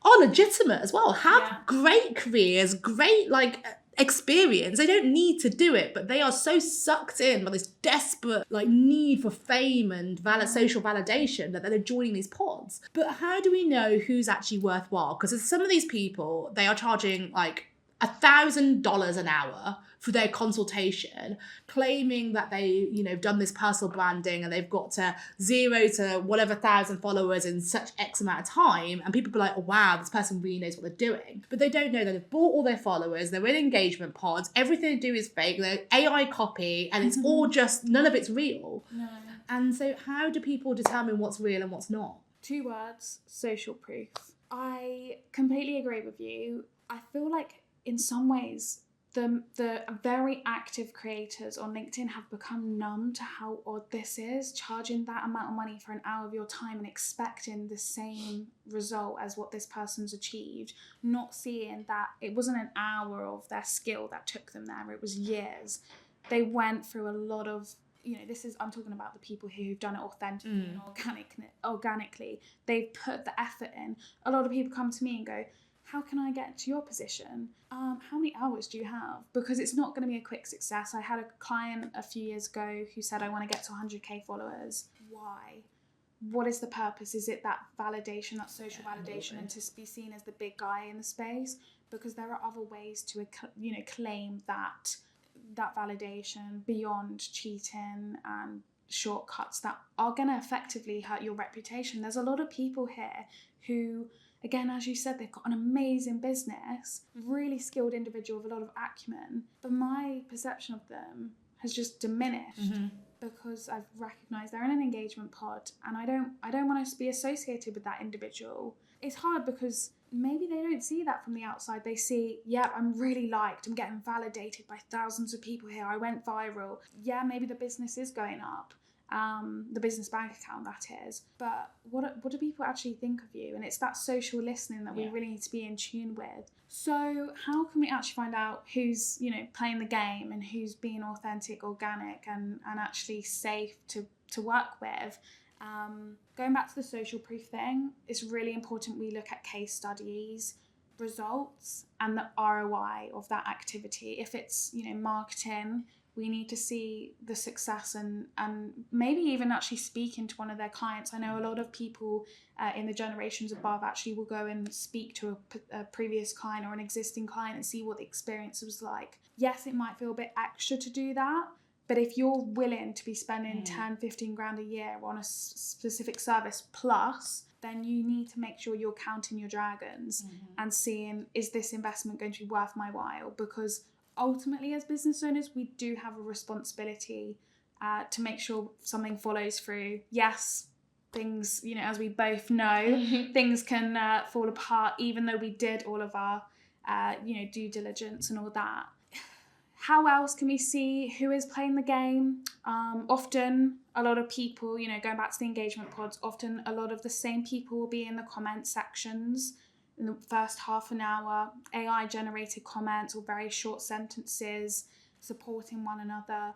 are legitimate as well, have great careers, great, like, experience. They don't need to do it, but they are so sucked in by this desperate, like, need for fame and social validation that they're joining these pods. But how do we know who's actually worthwhile? Because some of these people, they are charging, like, $1,000 an hour for their consultation, claiming that they, you know, done this personal branding and they've got to 0 to whatever 1,000 followers in such X amount of time. And people be like, oh, wow, this person really knows what they're doing. But they don't know that they've bought all their followers, they're in engagement pods, everything they do is fake, they're AI copy, and it's all just, none of it's real. No. And so how do people determine what's real and what's not? 2 words: social proof. I completely agree with you. I feel like in some ways, the very active creators on LinkedIn have become numb to how odd this is, charging that amount of money for an hour of your time and expecting the same result as what this person's achieved, not seeing that it wasn't an hour of their skill that took them there, it was years. They went through a lot of, you know, I'm talking about the people who've done it authentically and organically. They've put the effort in. A lot of people come to me and go, how can I get to your position? How many hours do you have? Because it's not going to be a quick success. I had a client a few years ago who said, I want to get to 100k followers. Why? What is the purpose? Is it that validation, that social validation, and to be seen as the big guy in the space? Because there are other ways to, you know, claim that validation beyond cheating and shortcuts that are going to effectively hurt your reputation. There's a lot of people here who, again, as you said, they've got an amazing business, really skilled individual with a lot of acumen, but my perception of them has just diminished because I've recognised they're in an engagement pod, and I don't want to be associated with that individual. It's hard because maybe they don't see that from the outside. They see, yeah, I'm really liked, I'm getting validated by thousands of people here, I went viral. Yeah, maybe the business is going up. The business bank account, that is, but what do people actually think of you? And it's that social listening that we really need to be in tune with. So how can we actually find out who's, you know, playing the game and who's being authentic, organic, and actually safe to work with? Going back to the social proof thing, it's really important we look at case studies, results, and the ROI of that activity. If it's, you know, marketing, we need to see the success and maybe even actually speaking to one of their clients. I know a lot of people in the generations above actually will go and speak to a previous client or an existing client and see what the experience was like. Yes, it might feel a bit extra to do that, but if you're willing to be spending 10-15 grand a year on a specific service plus, then you need to make sure you're counting your dragons and seeing, is this investment going to be worth my while? Because ultimately, as business owners, we do have a responsibility to make sure something follows through. Yes, things, you know, as we both know, things can fall apart, even though we did all of our, you know, due diligence and all that. How else can we see who is playing the game? Often, a lot of people, you know, going back to the engagement pods, often a lot of the same people will be in the comment sections in the first half an hour, AI generated comments or very short sentences supporting one another.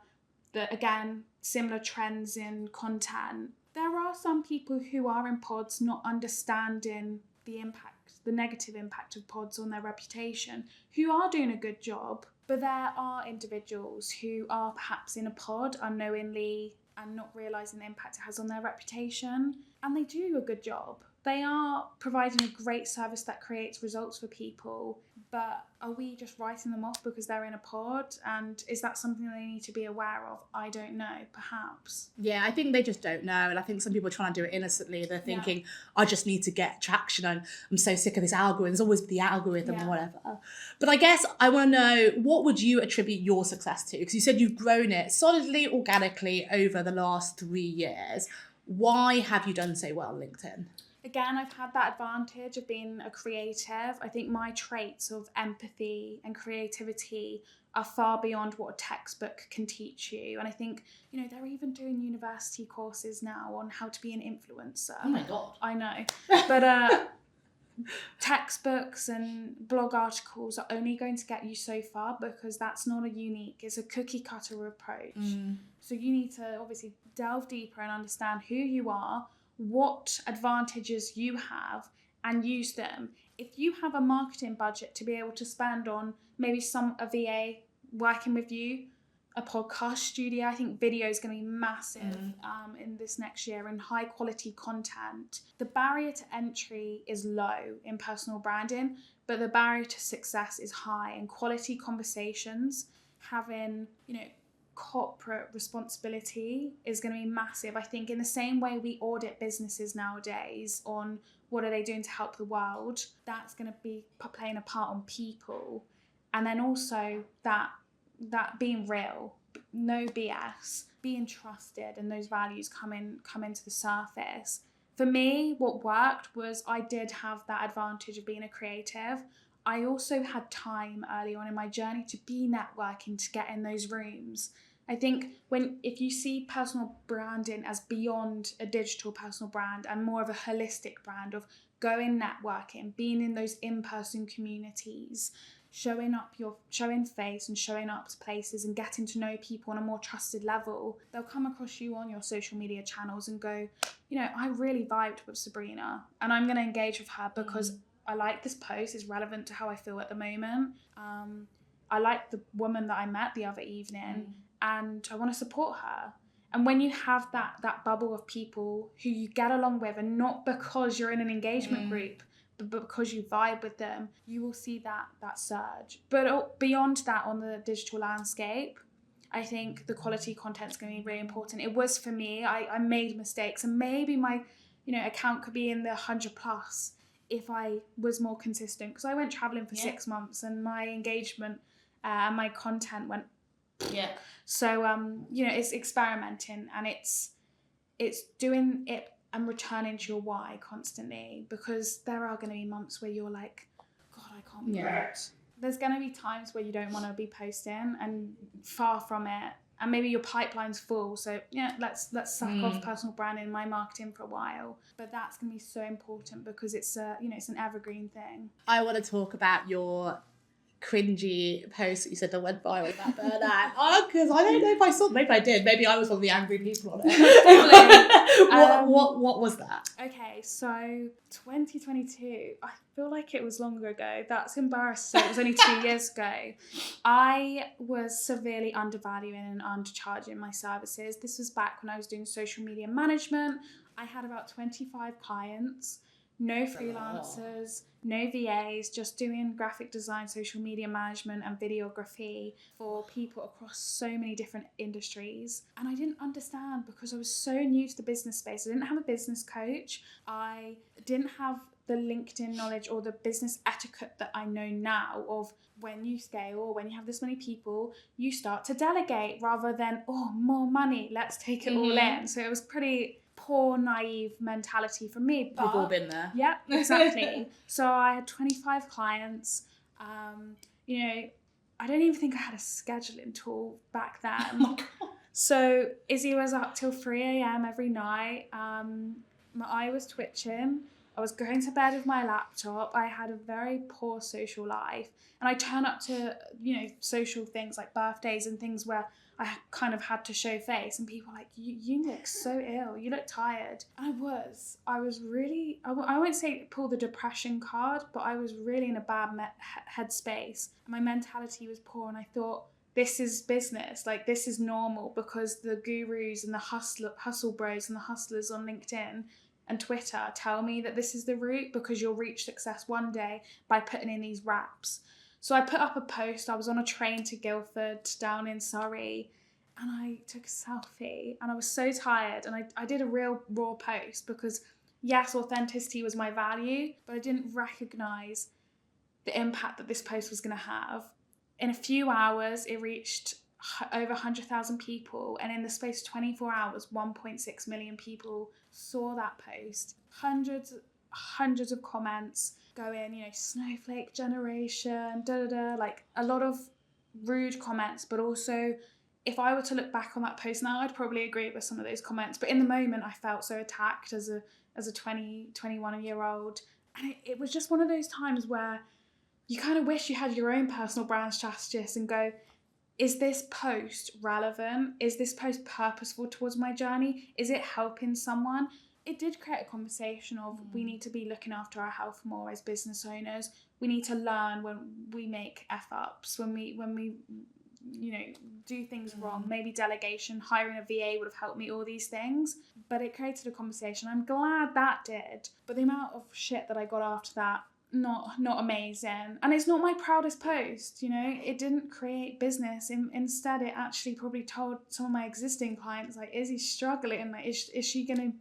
Again, similar trends in content. There are some people who are in pods not understanding the impact, the negative impact of pods on their reputation, who are doing a good job, but there are individuals who are perhaps in a pod unknowingly and not realising the impact it has on their reputation, and they do a good job. They are providing a great service that creates results for people, but are we just writing them off because they're in a pod? And is that something they need to be aware of? I don't know, perhaps. Yeah, I think they just don't know. And I think some people are trying to do it innocently. They're thinking, I just need to get traction. I'm so sick of this algorithm. There's always the algorithm or whatever. But I guess I want to know, what would you attribute your success to? Because you said you've grown it solidly, organically over the last 3 years. Why have you done so well on LinkedIn? again, I've had that advantage of being a creative. I think my traits of empathy and creativity are far beyond what a textbook can teach you. And I think, they're even doing university courses now on how to be an influencer. Oh my God. I know. But textbooks and blog articles are only going to get you so far, because that's not it's a cookie cutter approach. So you need to obviously delve deeper and understand who you are, what advantages you have, and use them. If you have a marketing budget to be able to spend on maybe a VA working with you, a podcast studio, I think video is going to be massive in this next year, and high quality content. The barrier to entry is low in personal branding, but the barrier to success is high. And quality conversations, having, corporate responsibility is going to be massive. I think in the same way we audit businesses nowadays on what are they doing to help the world, that's going to be playing a part on people. And then also that being real, no BS, being trusted, and those values come into the surface. For me, what worked was I did have that advantage of being a creative. I also had time early on in my journey to be networking, to get in those rooms. I think if you see personal branding as beyond a digital personal brand and more of a holistic brand of going networking, being in those in-person communities, showing face and showing up to places and getting to know people on a more trusted level, they'll come across you on your social media channels and go, I really vibed with Sabrina and I'm going to engage with her because I like this post, it's relevant to how I feel at the moment. I like the woman that I met the other evening and I want to support her. And when you have that bubble of people who you get along with, and not because you're in an engagement group, but because you vibe with them, you will see that surge. But beyond that, on the digital landscape, I think the quality content is going to be really important. It was for me. I made mistakes, and maybe my account could be in the 100 plus if I was more consistent, because I went traveling for 6 months and my engagement and my content went. So it's experimenting, and it's doing it and returning to your why constantly, because there are going to be months where you're like, God, I can't be bothered. There's going to be times where you don't want to be posting, and far from it, and maybe your pipeline's full, so let's suck off personal branding and my marketing for a while. But that's going to be so important, because it's it's an evergreen thing. I want to talk about your cringy post that you said that went viral about burnout. Because I don't know if I saw. Maybe I did. Maybe I was one of the angry people on it. What was that? Okay, so 2022. I feel like it was longer ago. That's embarrassing. It was only 2 years ago. I was severely undervaluing and undercharging my services. This was back when I was doing social media management. I had about 25 clients. No freelancers, no VAs, just doing graphic design, social media management and videography for people across so many different industries. And I didn't understand, because I was so new to the business space. I didn't have a business coach. I didn't have the LinkedIn knowledge or the business etiquette that I know now of when you scale, or when you have this many people, you start to delegate rather than, more money, let's take it all in. So it was pretty poor, naive mentality for me. But we've all been there. Yeah, exactly. So I had 25 clients. I don't even think I had a scheduling tool back then. So Izzy was up till 3 a.m. every night. My eye was twitching. I was going to bed with my laptop. I had a very poor social life. And I turn up to, social things like birthdays and things where I kind of had to show face, and people were like, you look so ill, you look tired. And I was really, I won't say pull the depression card, but I was really in a bad headspace. My mentality was poor, and I thought, this is business, like this is normal, because the gurus and the hustle bros and the hustlers on LinkedIn and Twitter tell me that this is the route, because you'll reach success one day by putting in these raps. So I put up a post. I was on a train to Guildford down in Surrey, and I took a selfie, and I was so tired, and I did a real raw post, because yes, authenticity was my value, but I didn't recognise the impact that this post was going to have. In a few hours, it reached over 100,000 people, and in the space of 24 hours, 1.6 million people saw that post. Hundreds hundreds of comments going, you know, snowflake generation, like a lot of rude comments, but also if I were to look back on that post now, I'd probably agree with some of those comments. But in the moment, I felt so attacked as a 21-year-old. And it was just one of those times where you kind of wish you had your own personal brand strategist and go, is this post relevant? Is this post purposeful towards my journey? Is it helping someone? It did create a conversation of we need to be looking after our health more as business owners. We need to learn when we make F-ups, when we you know, do things wrong. Maybe delegation, hiring a VA would have helped me, all these things. But it created a conversation. I'm glad that did. But the amount of shit that I got after that, not amazing. And it's not my proudest post, you know. It didn't create business. Instead, it actually probably told some of my existing clients, like, Izzy's struggling. Like, is she going to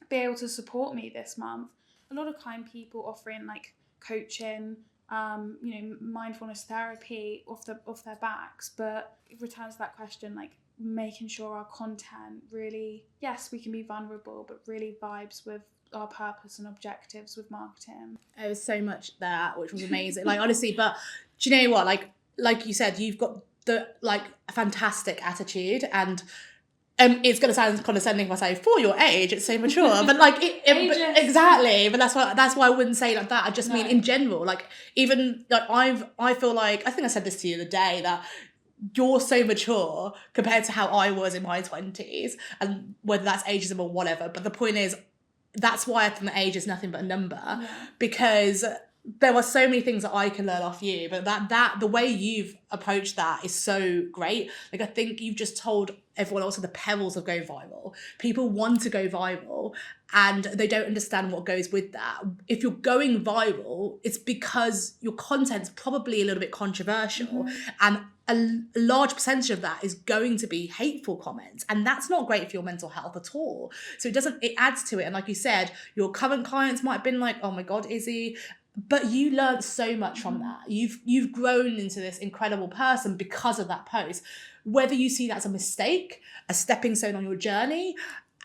be able to support me this month? A lot of kind people offering, like, coaching, you know, mindfulness therapy off their backs, but it returns to that question, like making sure our content really, yes, we can be vulnerable, but really vibes with our purpose and objectives with marketing. There was so much there, which was amazing. Like, honestly, but do you know what? Like you said, you've got the like a fantastic attitude, and it's going to sound condescending if I say for your age, it's so mature, but like exactly. But that's why I wouldn't say like that. I just mean in general, like even like I feel like, I think I said this to you the other day, that you're so mature compared to how I was in my 20s, and whether that's ageism or whatever. But the point is, that's why I think that age is nothing but a number, because there were so many things that I can learn off you, but that the way you've approached that is so great. Like, I think you've just told everyone else of the perils of going viral. People want to go viral and they don't understand what goes with that. If you're going viral, it's because your content's probably a little bit controversial, and a large percentage of that is going to be hateful comments, and that's not great for your mental health at all. So it adds to it. And like you said, your current clients might have been like, oh my God, Izzy, but you learned so much from that. You've grown into this incredible person because of that post. Whether you see that as a mistake, a stepping stone on your journey,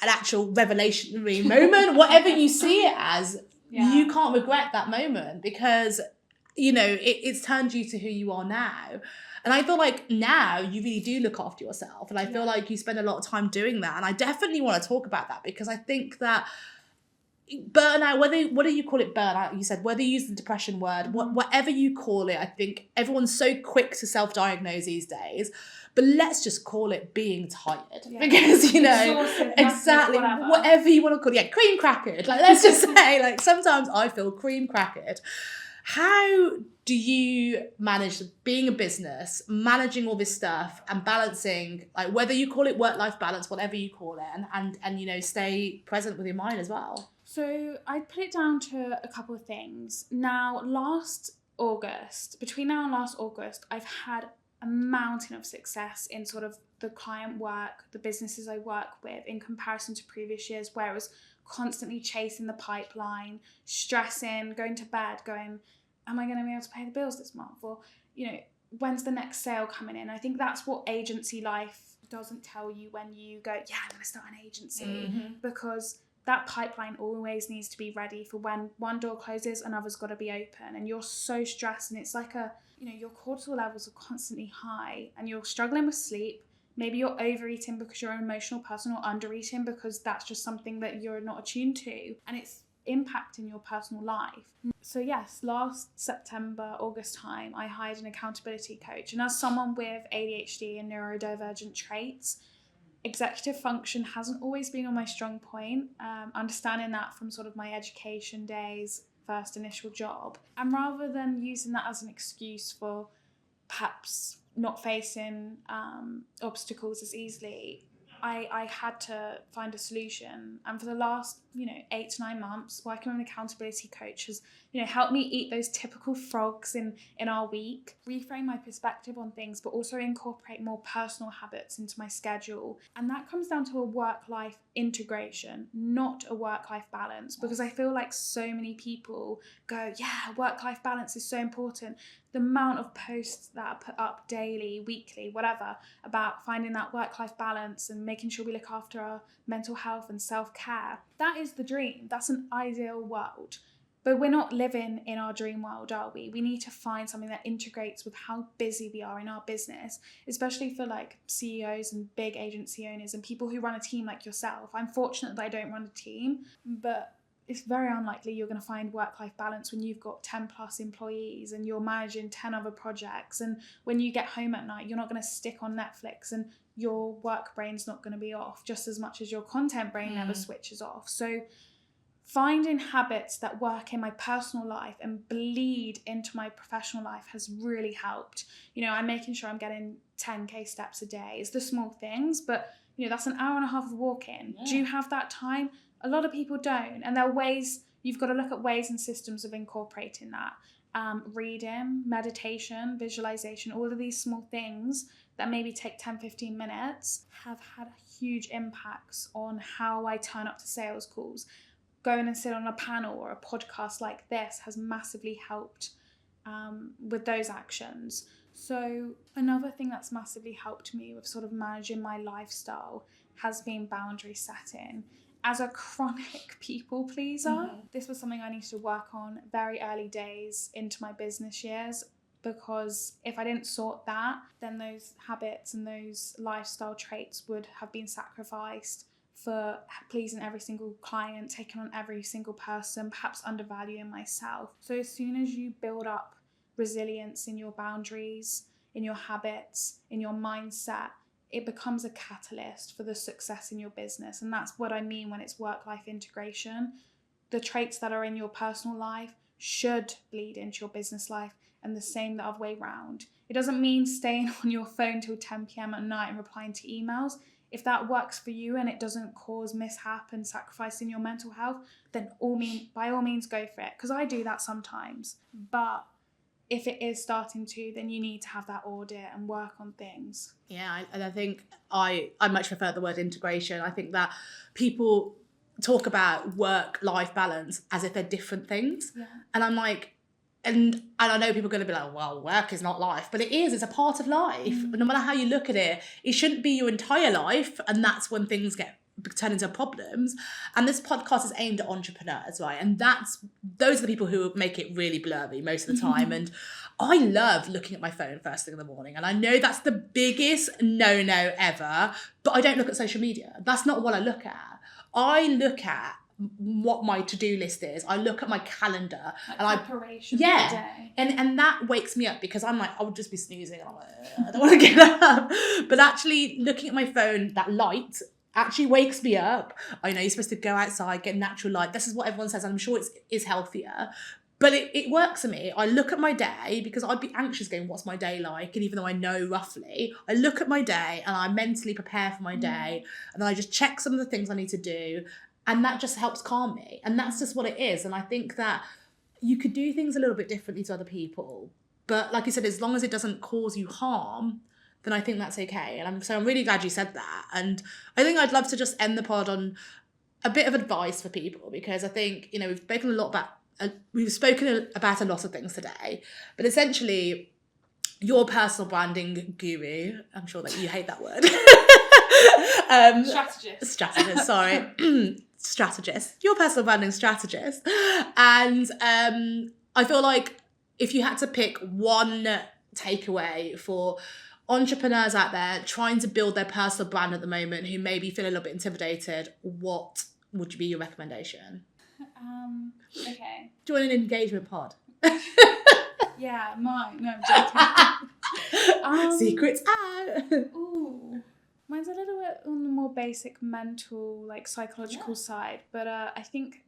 an actual revelatory moment, whatever you see it as, you can't regret that moment, because, you know, it's turned you to who you are now. And I feel like now you really do look after yourself. And I feel like you spend a lot of time doing that. And I definitely want to talk about that, because I think that burnout, whether you call it burnout, you said, whether you use the depression word, whatever you call it, I think everyone's so quick to self-diagnose these days. But let's just call it being tired, because, you know, exactly, whatever you want to call it. Yeah, cream crackered. Like, let's just say, like, sometimes I feel cream crackered. How do you manage being a business, managing all this stuff and balancing, like, whether you call it work-life balance, whatever you call it, and you know, stay present with your mind as well? So I'd put it down to a couple of things. Now, between now and last August, I've had a mountain of success in sort of the client work, the businesses I work with, in comparison to previous years where it was constantly chasing the pipeline, stressing, going to bed, going, am I going to be able to pay the bills this month? Or, you know, when's the next sale coming in? I think that's what agency life doesn't tell you when you go, yeah, I'm going to start an agency, because that pipeline always needs to be ready for when one door closes, another's got to be open, and you're so stressed, and it's like your cortisol levels are constantly high, and you're struggling with sleep. Maybe you're overeating because you're an emotional person, or undereating because that's just something that you're not attuned to, and it's impacting your personal life. So yes, last September, August time, I hired an accountability coach, and as someone with ADHD and neurodivergent traits, executive function hasn't always been on my strong point. Understanding that from sort of my education days, first initial job, and rather than using that as an excuse for perhaps not facing obstacles as easily, I had to find a solution. And for the last 8 to 9 months, working with an accountability coach has helped me eat those typical frogs in our week, reframe my perspective on things, but also incorporate more personal habits into my schedule. And that comes down to a work-life integration, not a work-life balance, because I feel like so many people go, yeah, work-life balance is so important. the amount of posts that are put up daily, weekly, whatever, about finding that work-life balance and making sure we look after our mental health and self-care. That is the dream. That's an ideal world. But we're not living in our dream world, are we? We need to find something that integrates with how busy we are in our business, especially for like CEOs and big agency owners and people who run a team like yourself. I'm fortunate that I don't run a team, but it's very unlikely you're going to find work-life balance when you've got 10 plus employees and you're managing 10 other projects. And when you get home at night, you're not going to stick on Netflix and your work brain's not going to be off just as much as your content brain never switches off. So finding habits that work in my personal life and bleed into my professional life has really helped. You know, I'm making sure I'm getting 10k steps a day. It's the small things, but you know, that's an hour and a half of walking. Do you have that time? A lot of people don't. And there are ways, you've got to look at ways and systems of incorporating that. Reading, meditation, visualization, all of these small things that maybe take 10, 15 minutes have had huge impacts on how I turn up to sales calls. Going and sit on a panel or a podcast like this has massively helped with those actions. So another thing that's massively helped me with sort of managing my lifestyle has been boundary setting. As a chronic people pleaser, this was something I needed to work on very early days into my business years, because if I didn't sort that, then those habits and those lifestyle traits would have been sacrificed for pleasing every single client, taking on every single person, perhaps undervaluing myself. So as soon as you build up resilience in your boundaries, in your habits, in your mindset, it becomes a catalyst for the success in your business. And that's what I mean when it's work-life integration. The traits that are in your personal life should bleed into your business life, and the same the other way around. It doesn't mean staying on your phone till 10 p.m. at night and replying to emails. If that works for you and it doesn't cause mishap and sacrificing your mental health, then by all means go for it. Because I do that sometimes. But if it is starting to, then you need to have that audit and work on things. Yeah, and I think I much prefer the word integration. I think that people talk about work-life balance as if they're different things. Yeah. And I'm like, and I know people are going to be like, well, work is not life, but it is. It's a part of life. No matter how you look at it, it shouldn't be your entire life. And that's when things turn into problems. And this podcast is aimed at entrepreneurs, right? And those are the people who make it really blurry most of the time. And I love looking at my phone first thing in the morning. And I know that's the biggest no-no ever, but I don't look at social media. That's not what I look at. I look at what my to-do list is. I look at my calendar like and preparation for the day. And that wakes me up, because I'm like, I would just be snoozing and I'm like, I don't want to get up. But actually looking at my phone, that light actually wakes me up. I know you're supposed to go outside, get natural light. This is what everyone says. I'm sure it's healthier. But it works for me. I look at my day, because I'd be anxious going, what's my day like? And even though I know roughly, I look at my day and I mentally prepare for my day. And then I just check some of the things I need to do. And that just helps calm me. And that's just what it is. And I think that you could do things a little bit differently to other people. But like you said, as long as it doesn't cause you harm, then I think that's okay. And I'm really glad you said that. And I think I'd love to just end the pod on a bit of advice for people, because I think, you know, we've spoken about a lot of things today. But essentially, your personal branding guru, I'm sure that you hate that word. Strategist, sorry. Strategist, your personal branding strategist. And I feel like if you had to pick one takeaway for entrepreneurs out there trying to build their personal brand at the moment who maybe feel a little bit intimidated, what would be your recommendation? Okay. Join an engagement pod. Yeah, mine. No, I'm joking. Secrets out. Ooh. Mine's a little bit on the more basic mental, like psychological side, but I think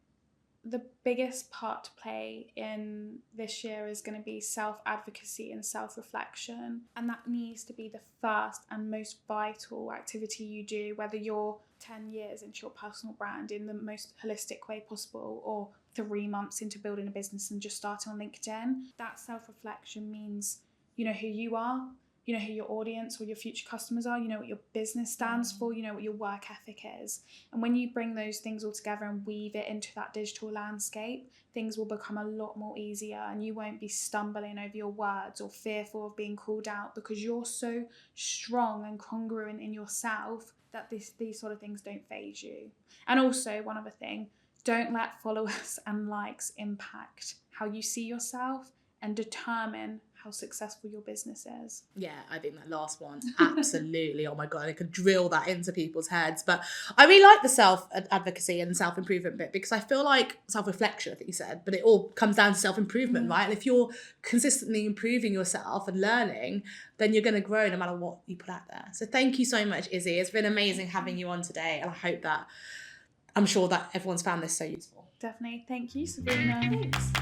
the biggest part to play in this year is going to be self-advocacy and self-reflection, and that needs to be the first and most vital activity you do, whether you're 10 years into your personal brand in the most holistic way possible, or 3 months into building a business and just starting on LinkedIn. That self-reflection means you know who you are, you know who your audience or your future customers are, you know what your business stands for, you know what your work ethic is. And when you bring those things all together and weave it into that digital landscape, things will become a lot more easier, and you won't be stumbling over your words or fearful of being called out, because you're so strong and congruent in yourself that these sort of things don't faze you. And also, one other thing, don't let followers and likes impact how you see yourself and determine how successful your business is. Yeah, I think that last one, absolutely. Oh my God, I could drill that into people's heads. But I really like the self-advocacy and self-improvement bit, because I feel like self-reflection, I think you said, but it all comes down to self-improvement, right? And if you're consistently improving yourself and learning, then you're going to grow no matter what you put out there. So thank you so much, Izzy. It's been amazing having you on today. And I hope that, I'm sure that everyone's found this so useful. Definitely. Thank you, Sabrina. Thanks.